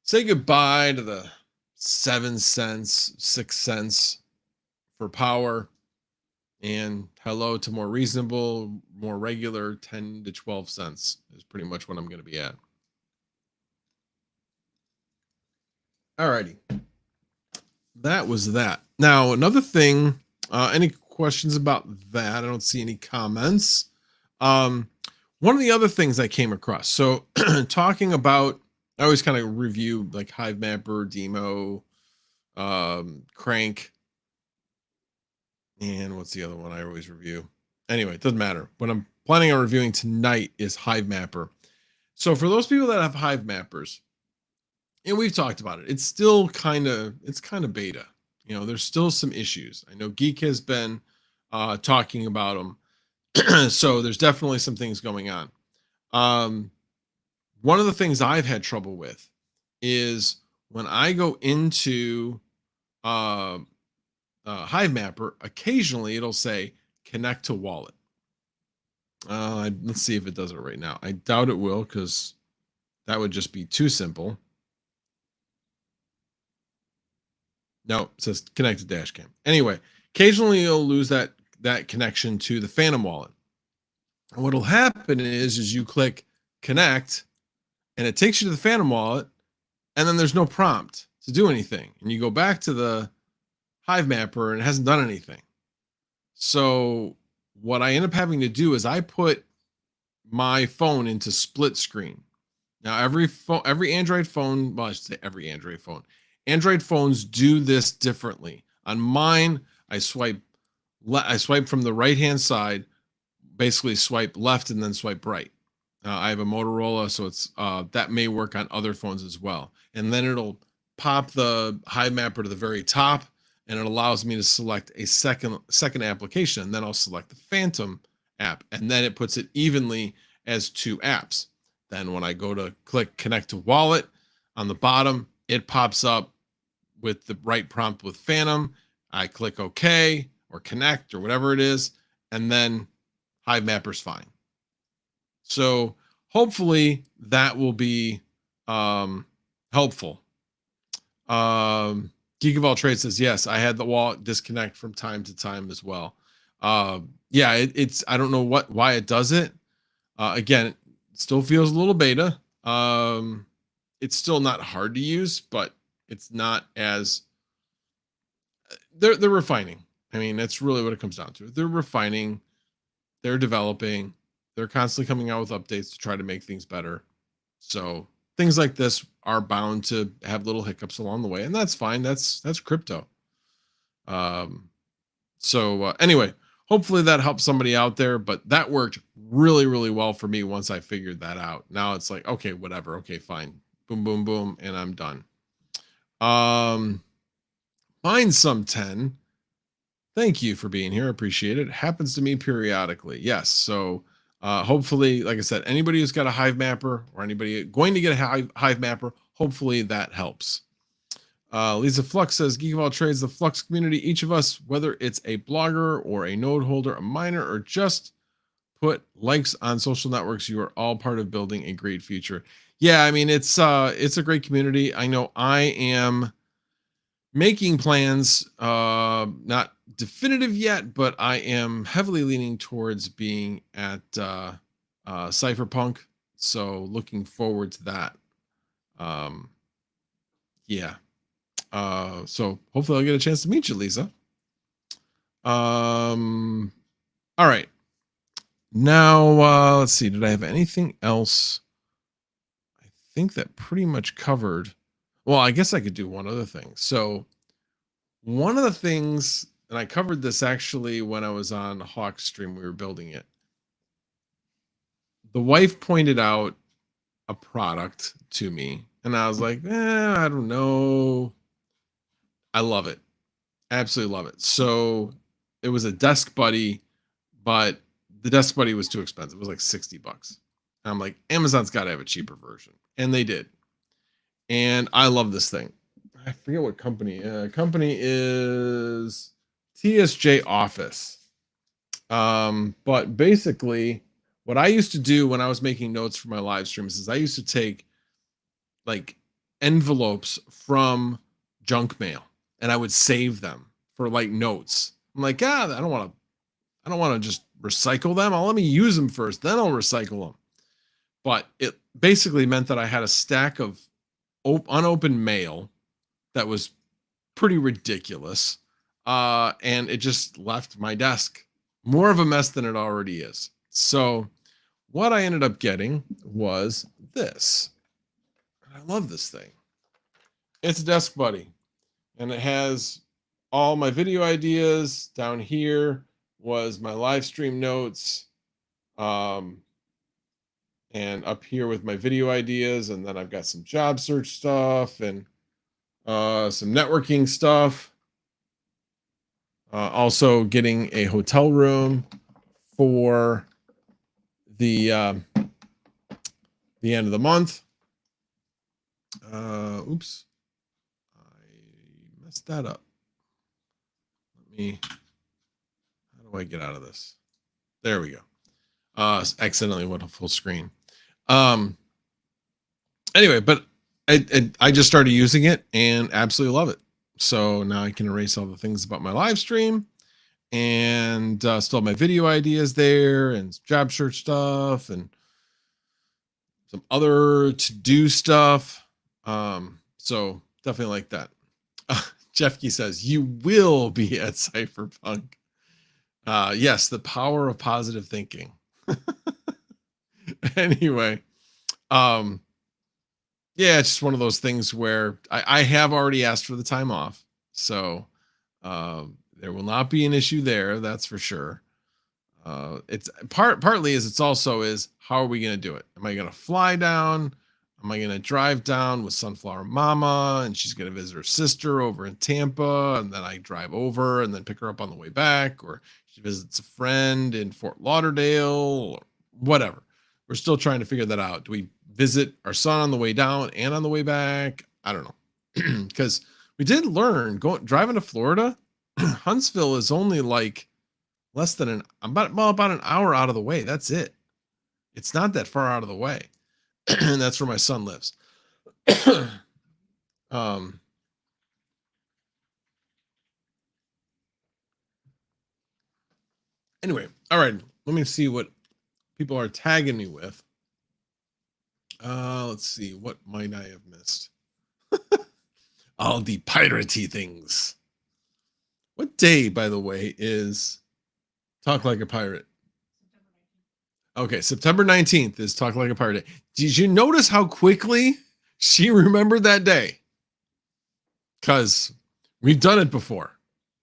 say goodbye to the 7 cents, 6 cents for power, and hello to more reasonable, more regular 10 to 12 cents is pretty much what I'm going to be at. Alrighty. That was that. Now, another thing, any questions about that? I don't see any comments. One of the other things I came across, so talking about, I always kind of review like Hivemapper, Dimo, Crankk, and what's the other one I always review? Anyway, it doesn't matter. What I'm planning on reviewing tonight is Hivemapper. So for those people that have Hivemappers, and we've talked about it, it's still kind of beta. You know, there's still some issues. I know Geek has been talking about them. So there's definitely some things going on. One of the things I've had trouble with is when I go into Hivemapper, occasionally it'll say connect to wallet. Let's see if it does it right now. I doubt it will, because that would just be too simple. No, it says connect to dashcam. Anyway, occasionally you'll lose that connection to the Phantom wallet. And what'll happen is you click connect, and it takes you to the Phantom wallet, and then there's no prompt to do anything. And you go back to the Hivemapper, and it hasn't done anything. So what I end up having to do is I put my phone into split screen. Now, every Android phone, well, I should say every Android phone. Android phones do this differently. On mine, I swipe from the right-hand side, basically swipe left and then swipe right. I have a Motorola, so it's that may work on other phones as well. And then it'll pop the Hivemapper to the very top, and it allows me to select a second application. And then I'll select the Phantom app, and then it puts it evenly as 2 apps. Then when I go to click connect to wallet on the bottom, it pops up with the right prompt with Phantom. I click OK or connect or whatever it is, and then Hivemapper's fine. So hopefully that will be helpful. Geek of all trades says, yes, I had the wallet disconnect from time to time as well. Yeah, it's I don't know why it does it. Again, it still feels a little beta. It's still not hard to use, but it's not as they're refining. I mean, that's really what it comes down to. They're refining, they're developing, they're constantly coming out with updates to try to make things better. So things like this are bound to have little hiccups along the way, and that's fine. That's crypto. Anyway, hopefully that helps somebody out there, but that worked really, really well for me once I figured that out. Now it's like, okay, whatever. Okay, fine. Boom, boom, boom. And I'm done. Find some 10. Thank you for being here. Appreciate it. Happens to me periodically. Yes. So hopefully, like I said, anybody who's got a Hivemapper or anybody going to get a Hivemapper, hopefully that helps. Lisa Flux says, Geek of all trades, the Flux community, each of us, whether it's a blogger or a node holder, a miner, or just put likes on social networks, you are all part of building a great future. Yeah, I mean, it's a great community. I know I am making plans, not definitive yet, but I am heavily leaning towards being at Cypherpunk. So looking forward to that. Yeah. So hopefully I'll get a chance to meet you, Lisa. All right. Now, let's see. Did I have anything else? I think that pretty much covered. Well, I guess I could do one other thing. So one of the things, and I covered this actually when I was on Hawk's stream, we were building it. The wife pointed out a product to me, and I was like, I don't know. I love it. Absolutely love it. So it was a Desk Buddy, but the Desk Buddy was too expensive. It was like $60. And I'm like, Amazon's got to have a cheaper version. And they did. And I love this thing. I forget what company. Company is TSJ Office. But basically, what I used to do when I was making notes for my live streams is I used to take like envelopes from junk mail and I would save them for like notes. I'm like, I don't want to just recycle them. Let me use them first, then I'll recycle them. But it basically meant that I had a stack of unopened mail that was pretty ridiculous. And it just left my desk more of a mess than it already is. So what I ended up getting was this. I love this thing. It's a Desk Buddy, and it has all my video ideas. Down here was my live stream notes. And up here with my video ideas, and then I've got some job search stuff and some networking stuff. Also getting a hotel room for the end of the month. Oops, I messed that up. How do I get out of this? There we go. Accidentally went to full screen. Anyway, but I just started using it and absolutely love it. So now I can erase all the things about my live stream and still have my video ideas there and job search stuff and some other to-do stuff. So definitely like that. Jeffkey says, you will be at Cypherpunk. Yes, the power of positive thinking. Anyway, yeah, it's just one of those things where I have already asked for the time off. So there will not be an issue there. That's for sure. It's partly it's also how are we going to do it? Am I going to fly down? Am I going to drive down with Sunflower Mama and she's going to visit her sister over in Tampa, and then I drive over and then pick her up on the way back, or she visits a friend in Fort Lauderdale or whatever. We're still trying to figure that out. Do we visit our son on the way down and on the way back? I don't know. Because we did learn driving to Florida, Huntsville is only like less than about an hour out of the way. That's it. It's not that far out of the way. And that's where my son lives. Anyway, all right. Let me see what people are tagging me with. Let's see. What might I have missed? All the piratey things. What day, by the way, is Talk Like a Pirate? Okay, September 19th is Talk Like a Pirate Day. Did you notice how quickly she remembered that day? Because we've done it before.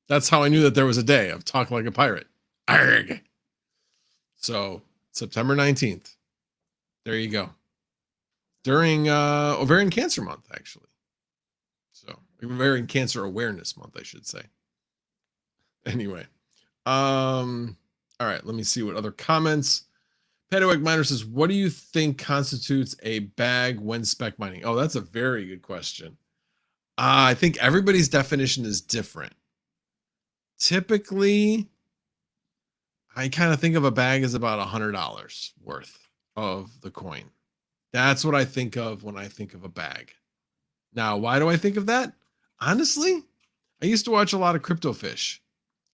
That's how I knew that there was a day of Talk Like a Pirate. Arg. So September 19th. There you go. During Ovarian Cancer Month, actually. So Ovarian Cancer Awareness Month, I should say. Anyway. All right, let me see what other comments. Pedoweg Miner says, what do you think constitutes a bag when spec mining? Oh, that's a very good question. I think everybody's definition is different. Typically, I kind of think of a bag as about $100 worth of the coin. That's what I think of when I think of a bag. Now, why do I think of that? Honestly, I used to watch a lot of Crypto Fish.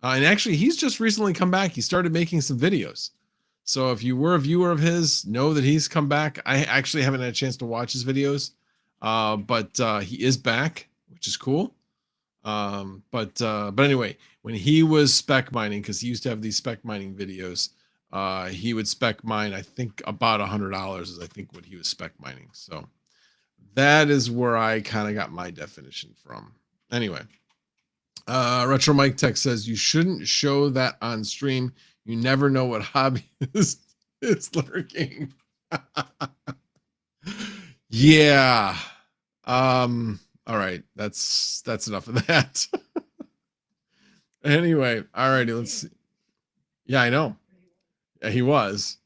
And actually, he's just recently come back. He started making some videos. So if you were a viewer of his, know that he's come back. I actually haven't had a chance to watch his videos, but he is back, which is cool. But anyway, when he was spec mining, because he used to have these spec mining videos, he would spec mine, I think about $100 is I think what he was spec mining. So that is where I kind of got my definition from. Anyway, Retro Mike Tech says you shouldn't show that on stream. You never know what hobby is lurking. Yeah. All right. That's enough of that. Anyway, all righty. Let's see. Yeah, I know. Yeah, he was.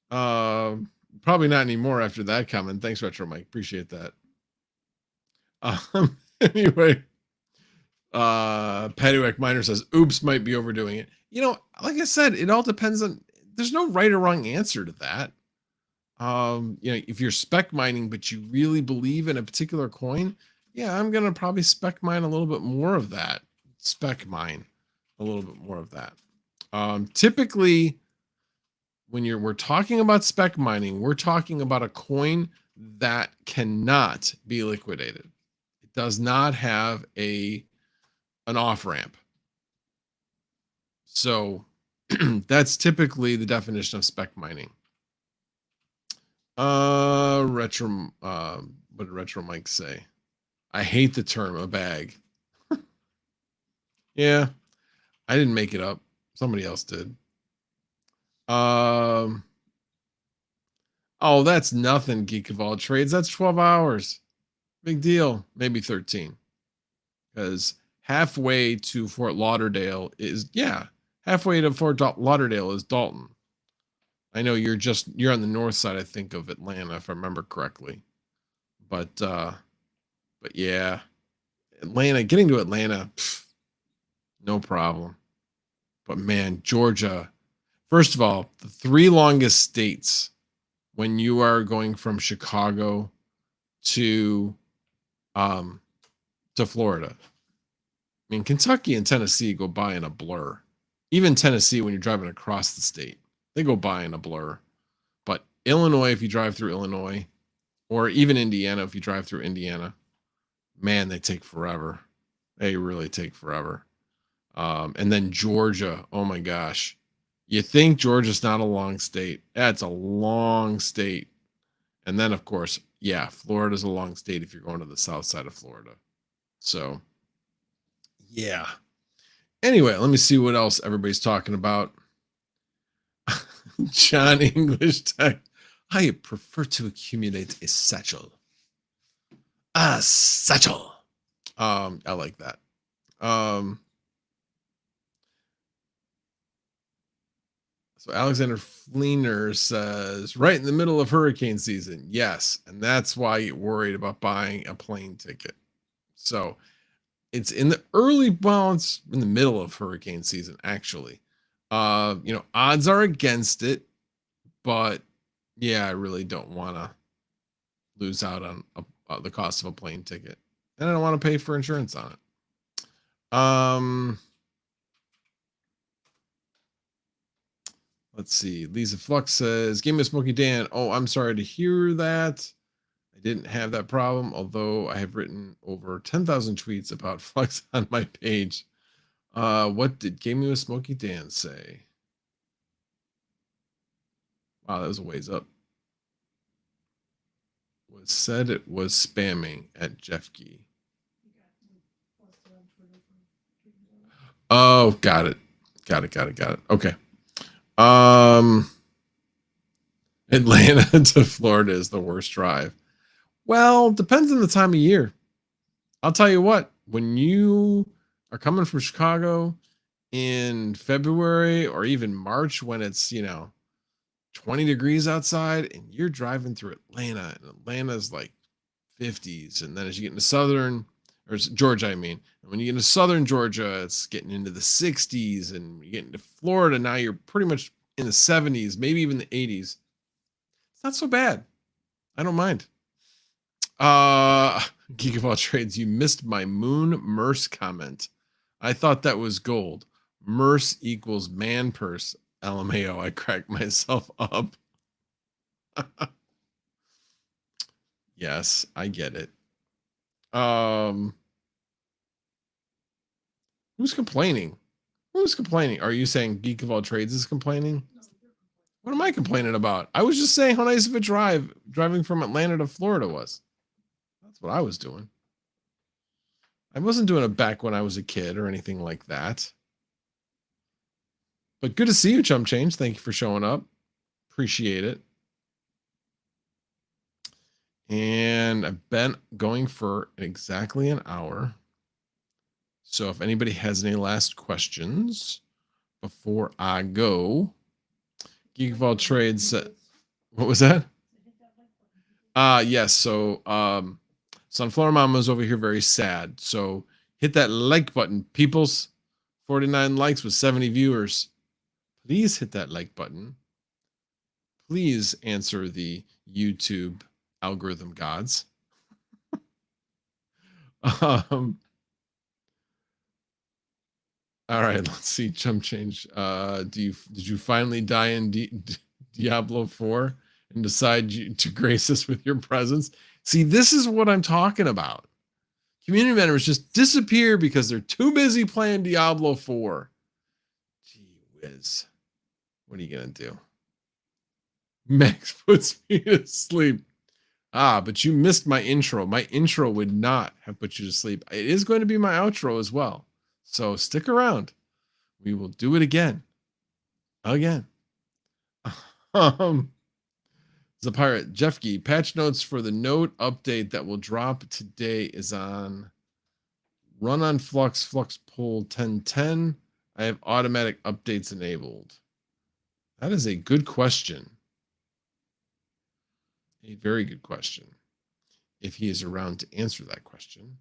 Probably not anymore after that comment. Thanks, Retro Mike. Appreciate that. Anyway, Paduak Miner says, oops, might be overdoing it. Like I said, it all depends on. There's no right or wrong answer to that. If you're spec mining, but you really believe in a particular coin, yeah, I'm gonna probably spec mine a little bit more of that. Spec mine a little bit more of that. Typically, when we're talking about spec mining, we're talking about a coin that cannot be liquidated. It does not have an off ramp. So that's typically the definition of spec mining. Retro. What did Retro Mike say? I hate the term a bag. Yeah, I didn't make it up. Somebody else did. Oh, that's nothing, Geek of All Trades. That's 12 hours. Big deal. Maybe 13. Because halfway to Fort Lauderdale is, halfway to Fort Lauderdale is Dalton. I know you're on the north side, I think, of Atlanta, if I remember correctly. But yeah, Atlanta, getting to Atlanta, no problem. But man, Georgia, first of all, the 3 longest states when you are going from Chicago to Florida. I mean, Kentucky and Tennessee go by in a blur. Even Tennessee, when you're driving across the state, they go by in a blur. But Illinois, if you drive through Illinois, or even Indiana, if you drive through Indiana, man, they take forever. They really take forever. And then Georgia, oh my gosh. You think Georgia's not a long state. That's a long state. And then, of course, yeah, Florida's a long state if you're going to the south side of Florida. So, yeah. Anyway, let me see what else everybody's talking about. John English Tech. I prefer to accumulate a satchel. A satchel. I like that. So Alexander Fleener says, right in the middle of hurricane season. Yes. And that's why you're worried about buying a plane ticket. So it's in the it's in the middle of hurricane season, actually. Odds are against it, but yeah, I really don't want to lose out on the cost of a plane ticket. And I don't want to pay for insurance on it. Let's see. Lisa Flux says, Game of Smoky Dan. Oh, I'm sorry to hear that. I didn't have that problem, although I have written over 10,000 tweets about Flux on my page. What did Game of Smoky Dan say? Wow, that was a ways up. Was said it was spamming at Jeff Key. Oh, got it. Okay. Atlanta to Florida is the worst drive. Well, depends on the time of year. I'll tell you what, when you are coming from Chicago in February or even March when it's, 20 degrees outside and you're driving through Atlanta, and Atlanta's like 50s. And then as you get into Georgia, and when you get into southern Georgia, it's getting into the 60s, and you get into Florida, now you're pretty much in the 70s, maybe even the 80s. It's not so bad. I don't mind. Geek of All Trades, you missed my Moon Merce comment. I thought that was gold. Merce equals man purse. LMAO, I cracked myself up. Yes, I get it. Who's complaining? Are you saying Geek of All Trades is complaining? What am I complaining about? I was just saying how nice of a driving from Atlanta to Florida was. That's what I was doing. I wasn't doing it back when I was a kid or anything like that. But good to see you, Chump Change. Thank you for showing up. Appreciate it. And I've been going for exactly an hour. So if anybody has any last questions before I go, Geek of All Trades. What was that? Yes. So Sunflower Mama's over here very sad. So hit that like button, peoples, 49 likes with 70 viewers. Please hit that like button. Please answer the YouTube algorithm gods. All right, let's see. Chump change. Did you finally die in Diablo 4 and decide to grace us with your presence? See, this is what I'm talking about. Community members just disappear because they're too busy playing Diablo 4. Gee whiz. What are you going to do? Max puts me to sleep. Ah, but you missed my intro. My intro would not have put you to sleep. It is going to be my outro as well. So stick around. We will do it again. Again. The pirate Jeffkey, patch notes for the node update that will drop today is on run on Flux Pool 1010. I have automatic updates enabled. That is a good question. A very good question. If he is around to answer that question.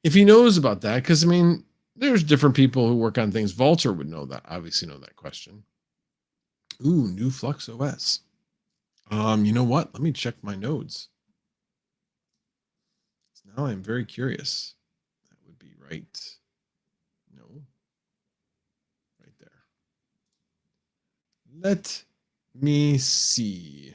If he knows about that, because I mean, there's different people who work on things. Walter would know that, obviously know that question. Ooh, new Flux OS. You know what? Let me check my nodes. Now I'm very curious. That would be right. No. Right there. Let me see.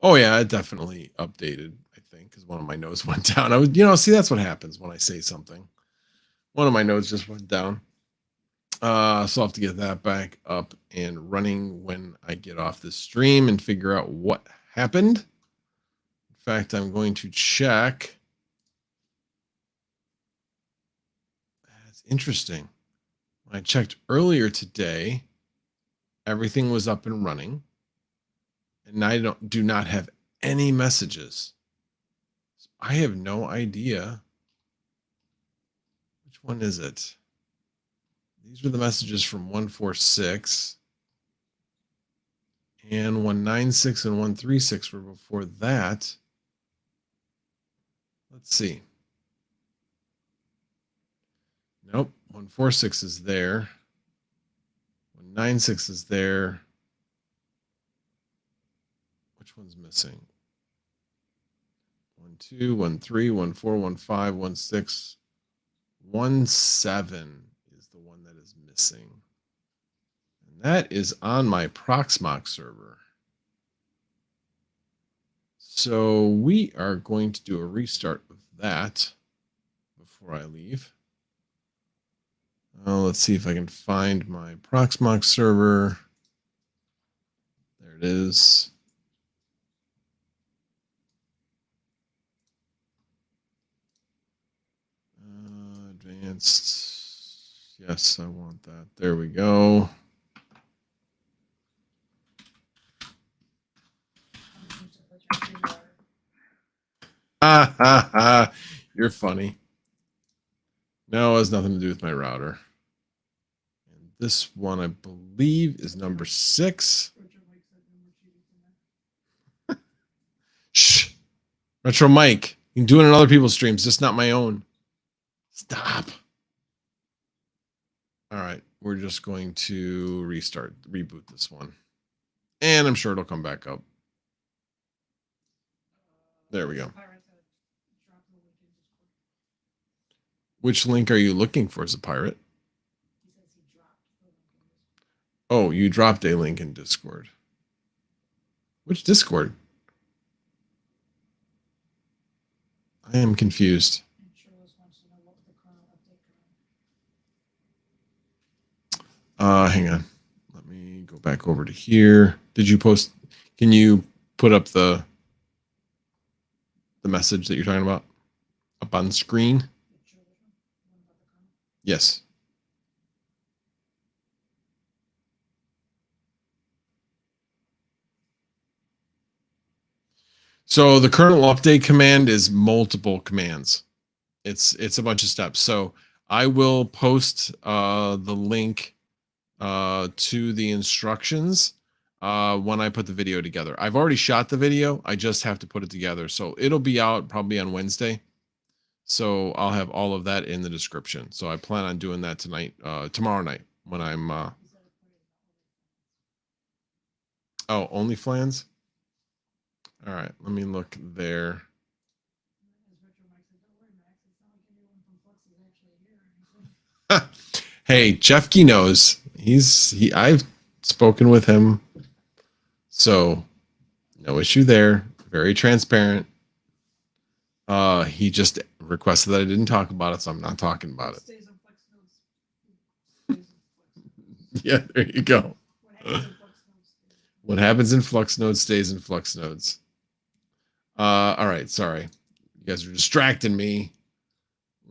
Oh yeah, it definitely updated, I think, because one of my nodes went down. I would, see, that's what happens when I say something. One of my nodes just went down. So I'll have to get that back up and running when I get off the stream and figure out what happened. In fact, I'm going to check. That's interesting. When I checked earlier today, everything was up and running. And I do not have any messages. So I have no idea. Which one is it? These were the messages from 146. And 196 and 136 were before that. Let's see. Nope. 146 is there. 196 is there. Which one's missing? 1, 2, 1, 3, 1, 4, 1, 5, 1, 6, 1, 7 is the one that is missing. And that is on my Proxmox server. So we are going to do a restart of that before I leave. Let's see if I can find my Proxmox server. There it is. Advanced. Yes, I want that. There we go. You're funny. No, it has nothing to do with my router. And this one, I believe, is number 6. Shh. Retro Mike. You can do it on other people's streams, just not my own. Stop. All right. We're just going to reboot this one. And I'm sure it'll come back up. There we go. Which link are you looking for as a pirate? Oh, you dropped a link in Discord. Which Discord? I am confused. Hang on. Let me go back over to here. Did you post? Can you put up the message that you're talking about up on screen? Yes. So the kernel update command is multiple commands. It's a bunch of steps. So I will post the link to the instructions when I put the video together. I've already shot the video. I just have to put it together. So it'll be out probably on Wednesday. So I'll have all of that in the description. So I plan on doing that tonight, tomorrow night when I'm, oh, OnlyFans. All right, let me look there. Hey, Jeff Key knows. I've spoken with him. So no issue there. Very transparent. He just requested that I didn't talk about it, so I'm not talking about it. Yeah, there you go. What happens in Flux nodes stays in Flux nodes. All right, sorry. You guys are distracting me.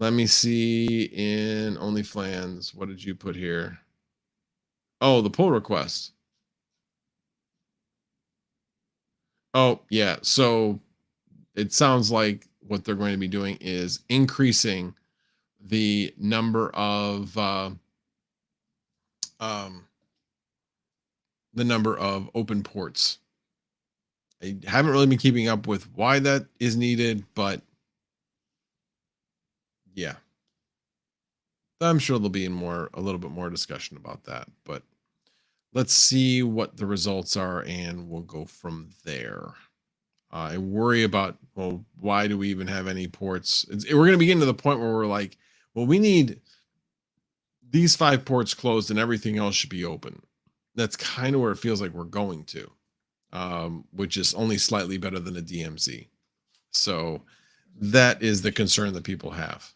Let me see in OnlyFans. What did you put here? Oh, the pull request. Oh, yeah. So it sounds like what they're going to be doing is increasing the number of open ports. I haven't really been keeping up with why that is needed, but yeah, I'm sure there'll be a little bit more discussion about that, but let's see what the results are and we'll go from there. I worry about, well, why do we even have any ports? We're going to be getting to the point where we're like, well, we need these 5 ports closed and everything else should be open. That's kind of where it feels like we're going to, which is only slightly better than a DMZ. So that is the concern that people have.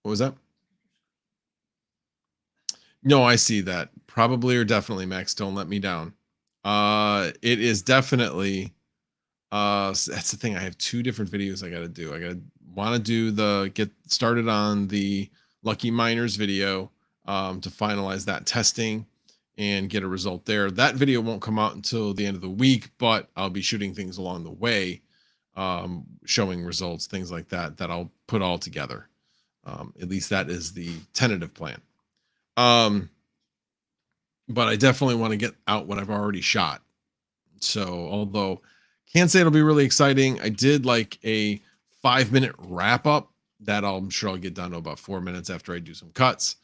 What was that? No, I see that. Probably or definitely, Max, don't let me down. It is definitely, that's the thing. I have 2 different videos I got to do. I want to do get started on the Lucky Miners video, to finalize that testing and get a result there. That video won't come out until the end of the week, but I'll be shooting things along the way, showing results, things like that I'll put all together. At least that is the tentative plan. But I definitely want to get out what I've already shot. So although can't say it'll be really exciting, I did like a 5-minute wrap up that I'm sure I'll get down to about 4 minutes after I do some cuts.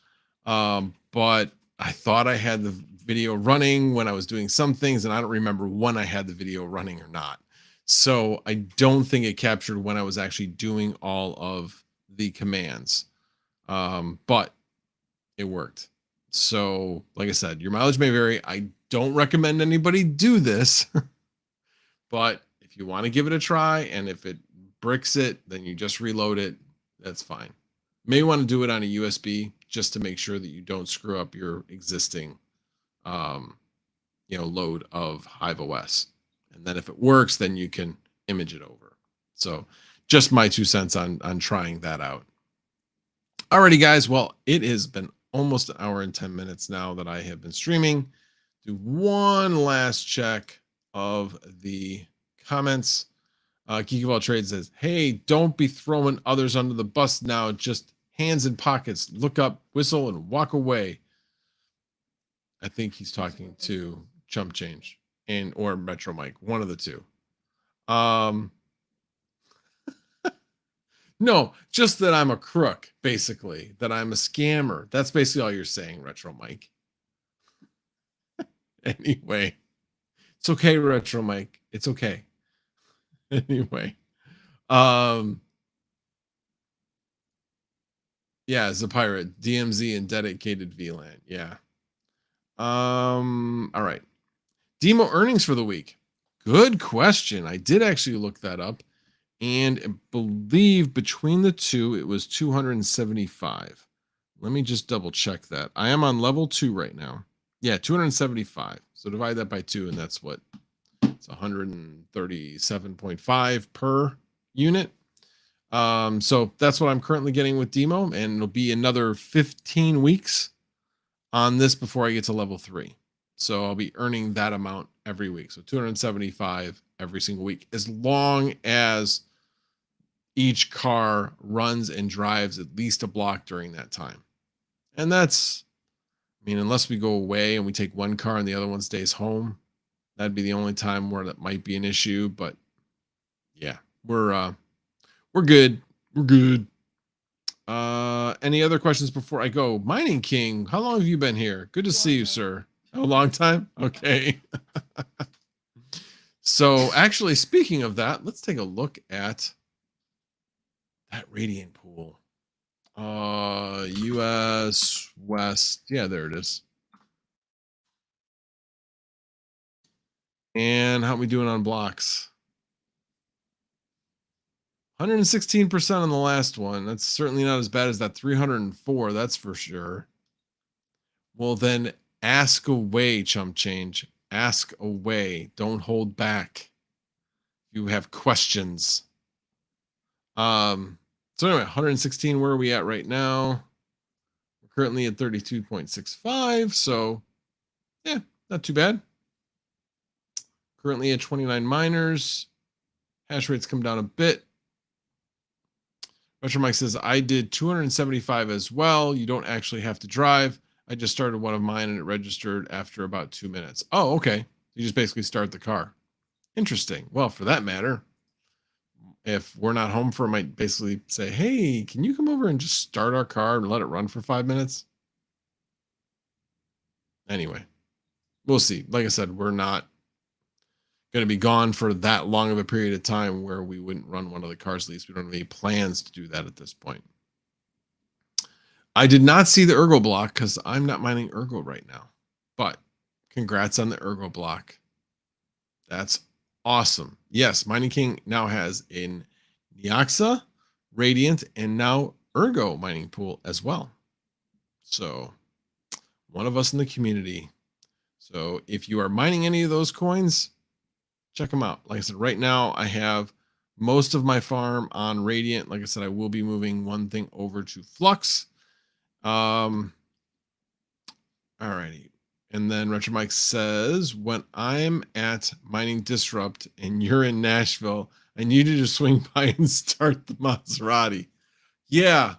But I thought I had the video running when I was doing some things, and I don't remember when I had the video running or not. So I don't think it captured when I was actually doing all of the commands. But it worked. So like I said, your mileage may vary. I don't recommend anybody do this, but if you want to give it a try, and if it bricks it, then you just reload it. That's fine. May want to do it on a USB just to make sure that you don't screw up your existing, load of HiveOS. And then if it works, then you can image it over. So just my 2 cents on trying that out. Alrighty, guys. Well, it has been almost an hour and 10 minutes now that I have been streaming. Do one last check of the comments. Geek of All Trades says, hey, don't be throwing others under the bus now. Just hands in pockets. Look up, whistle, and walk away. I think he's talking to Chump Change or Metro Mike, one of the two. No, just that I'm a crook, basically, that I'm a scammer. That's basically all you're saying, Retro Mike. Anyway, it's okay, Retro Mike. It's okay. Anyway, yeah, as a pirate, DMZ and dedicated VLAN. Yeah. All right. Dimo earnings for the week. Good question. I did actually look that up, and I believe between the two, it was 275. Let me just double check that. I am on level 2 right now. Yeah, 275. So divide that by 2, and that's what? It's 137.5 per unit. So that's what I'm currently getting with Dimo, and it'll be another 15 weeks on this before I get to level 3. So I'll be earning that amount every week. So 275 every single week, as long as each car runs and drives at least a block during that time. And that's, I mean, unless we go away and we take one car and the other one stays home, That'd be the only time where that might be an issue, but yeah, we're good. We're good. Any other questions before I go? Mining King, how long have you been here? Good to see you, sir. A long time? Okay. So actually, speaking of that, let's take a look at that Radiant pool. US West. Yeah, there it is. And how are we doing on blocks? 116% on the last one. That's certainly not as bad as that 304. That's for sure. Well, then ask away, chump change. Ask away. Don't hold back. You have questions. So anyway, 116. Where are we at right now? We're currently at 32.65. So yeah, not too bad. Currently at 29 miners. Hash rates come down a bit. Retro Mike says, I did 275 as well. You don't actually have to drive. I just started one of mine and it registered after about 2 minutes. Oh, okay. You just basically start the car. Interesting. Well, for that matter, if we're not home for, I might basically say, hey, can you come over and just start our car and let it run for 5 minutes? Anyway, we'll see. Like I said, we're not going to be gone for that long of a period of time where we wouldn't run one of the cars. At least we don't have any plans to do that at this point. I did not see the Ergo block because I'm not mining Ergo right now, but congrats on the Ergo block. That's awesome. Yes, Mining King now has in Nioxa, Radiant, and now Ergo mining pool as well. So one of us in the community. So if you are mining any of those coins, check them out. Like I said, right now I have most of my farm on Radiant. Like I said, I will be moving one thing over to Flux. All righty. And then Retro Mike says, when I'm at Mining Disrupt and you're in Nashville, I need you to swing by and start the Maserati. Yeah,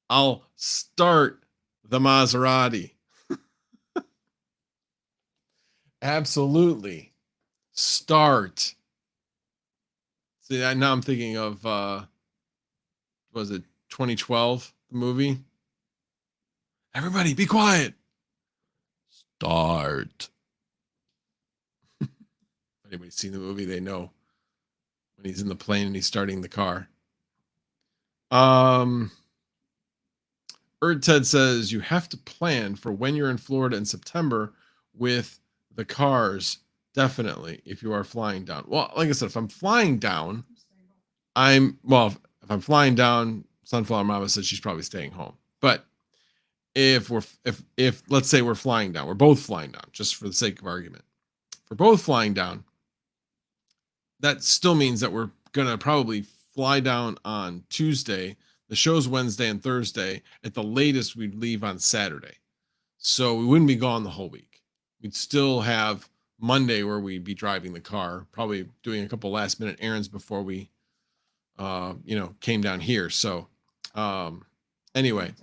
I'll start the Maserati. Absolutely. Start. See, now I'm thinking of, was it 2012, the movie? Everybody be quiet. Start. If anybody's seen the movie, they know when he's in the plane and he's starting the car. Ted says you have to plan for when you're in Florida in September with the cars. Definitely, if you are flying down. Well, like I said, if I'm flying down, if I'm flying down, Sunflower Mama says she's probably staying home. But if let's say we're flying down, we're both flying down, just for the sake of argument. If we're both flying down, that still means that we're gonna probably fly down on Tuesday. The show's Wednesday and Thursday. At the latest, we'd leave on Saturday. So we wouldn't be gone the whole week. We'd still have Monday where we'd be driving the car, probably doing a couple last minute errands before we, came down here. So anyway,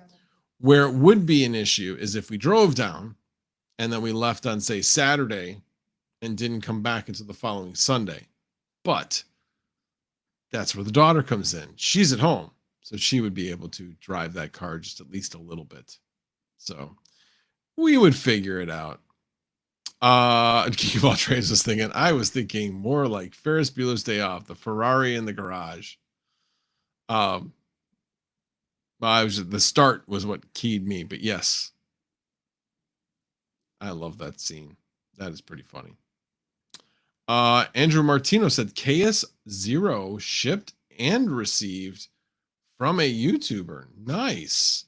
where it would be an issue is if we drove down and then we left on, say, Saturday and didn't come back until the following Sunday. But that's where the daughter comes in. She's at home. So she would be able to drive that car just at least a little bit. So we would figure it out. Keep all trades was thinking. I was thinking more like Ferris Bueller's Day Off, the Ferrari in the garage. The start was what keyed me, but yes. I love that scene. That is pretty funny. Andrew Martino said KS0 shipped and received from a YouTuber. Nice.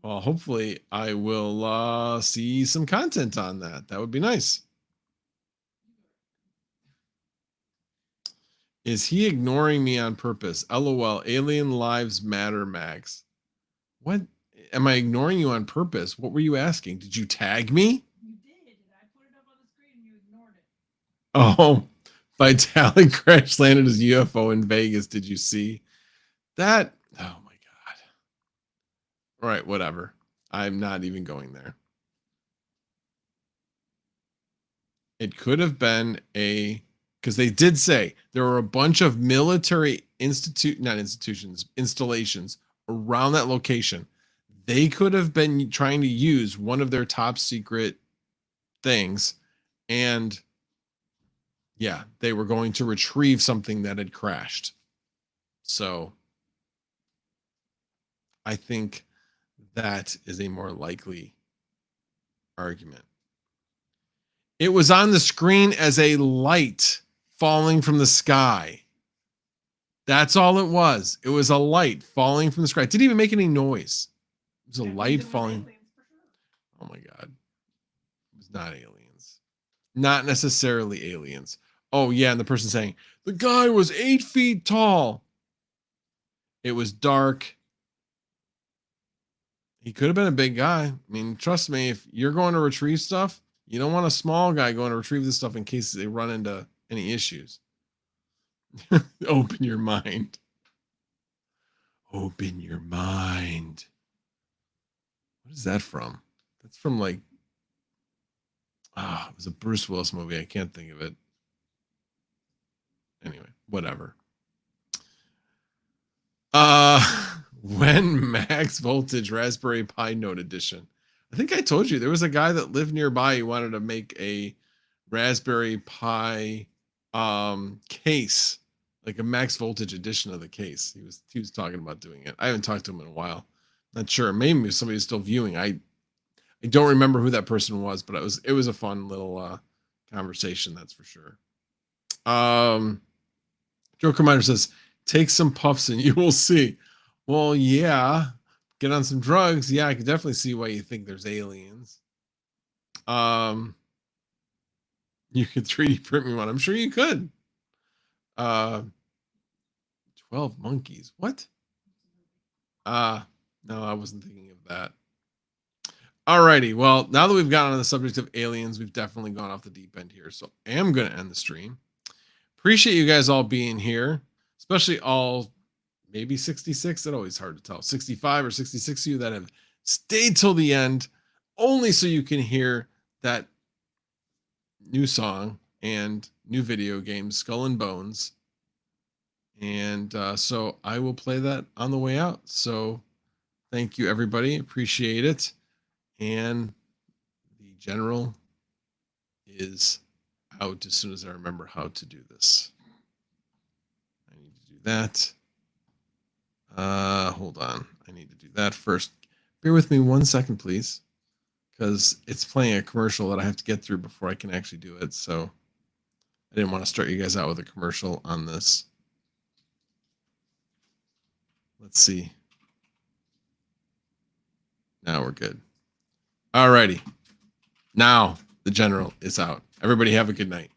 Well, hopefully I will see some content on that. That would be nice. Is he ignoring me on purpose? LOL. Alien Lives Matter, Max. What? Am I ignoring you on purpose? What were you asking? Did you tag me? You did. I put it up on the screen and you ignored it. Oh, Vitalik crash landed his UFO in Vegas. Did you see that? Oh my God. All right, whatever. I'm not even going there. It could have been because they did say there were a bunch of military installations around that location. They could have been trying to use one of their top secret things, and yeah, they were going to retrieve something that had crashed. So I think that is a more likely argument. It was on the screen as a light falling from the sky. That's all it was. It was a light falling from the sky. It didn't even make any noise. It was a light falling. Oh my God. It was not aliens. Not necessarily aliens. Oh, yeah. And the person saying, the guy was 8 feet tall. It was dark. He could have been a big guy. I mean, trust me, if you're going to retrieve stuff, you don't want a small guy going to retrieve this stuff in case they run into any issues. Open your mind. Open your mind. What is that from? That's from like, it was a Bruce Willis movie. I can't think of it. Anyway, whatever. When max voltage Raspberry Pi Note Edition. I think I told you there was a guy that lived nearby who wanted to make a Raspberry Pi case, like a max voltage edition of the case. He was talking about doing it. I haven't talked to him in a while. Not sure. Maybe somebody's still viewing. I don't remember who that person was, but it was a fun little conversation, that's for sure. Joker Miner says, take some puffs and you will see. Well, yeah. Get on some drugs. Yeah, I can definitely see why you think there's aliens. You could 3D print me one. I'm sure you could. 12 monkeys. What? No, I wasn't thinking of that. Alrighty. Well, now that we've gotten on the subject of aliens, we've definitely gone off the deep end here. So I am going to end the stream. Appreciate you guys all being here, especially all maybe 66. It's always hard to tell. 65 or 66 of you that have stayed till the end, only so you can hear that new song and new video game, Skull and Bones. And so I will play that on the way out. So thank you, everybody. Appreciate it. And the general is out as soon as I remember how to do this. I need to do that. Hold on. I need to do that first. Bear with me 1 second, please, because it's playing a commercial that I have to get through before I can actually do it. So I didn't want to start you guys out with a commercial on this. Let's see. Now we're good. Alrighty. Now the general is out. Everybody have a good night.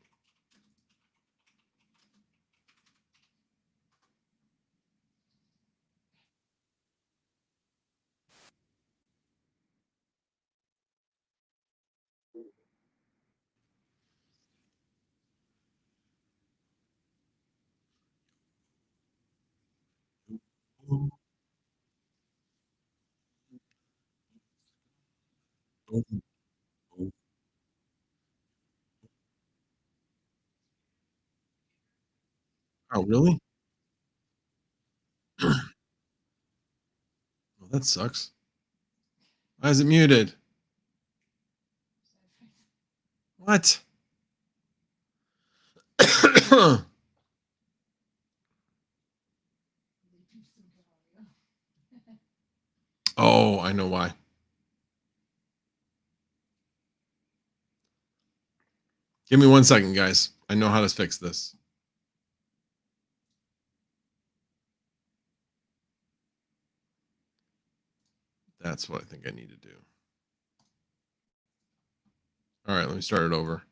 Oh, really? Well, that sucks. Why is it muted? What? Oh, I know why. Give me 1 second, guys. I know how to fix this. That's what I think I need to do. All right, let me start it over.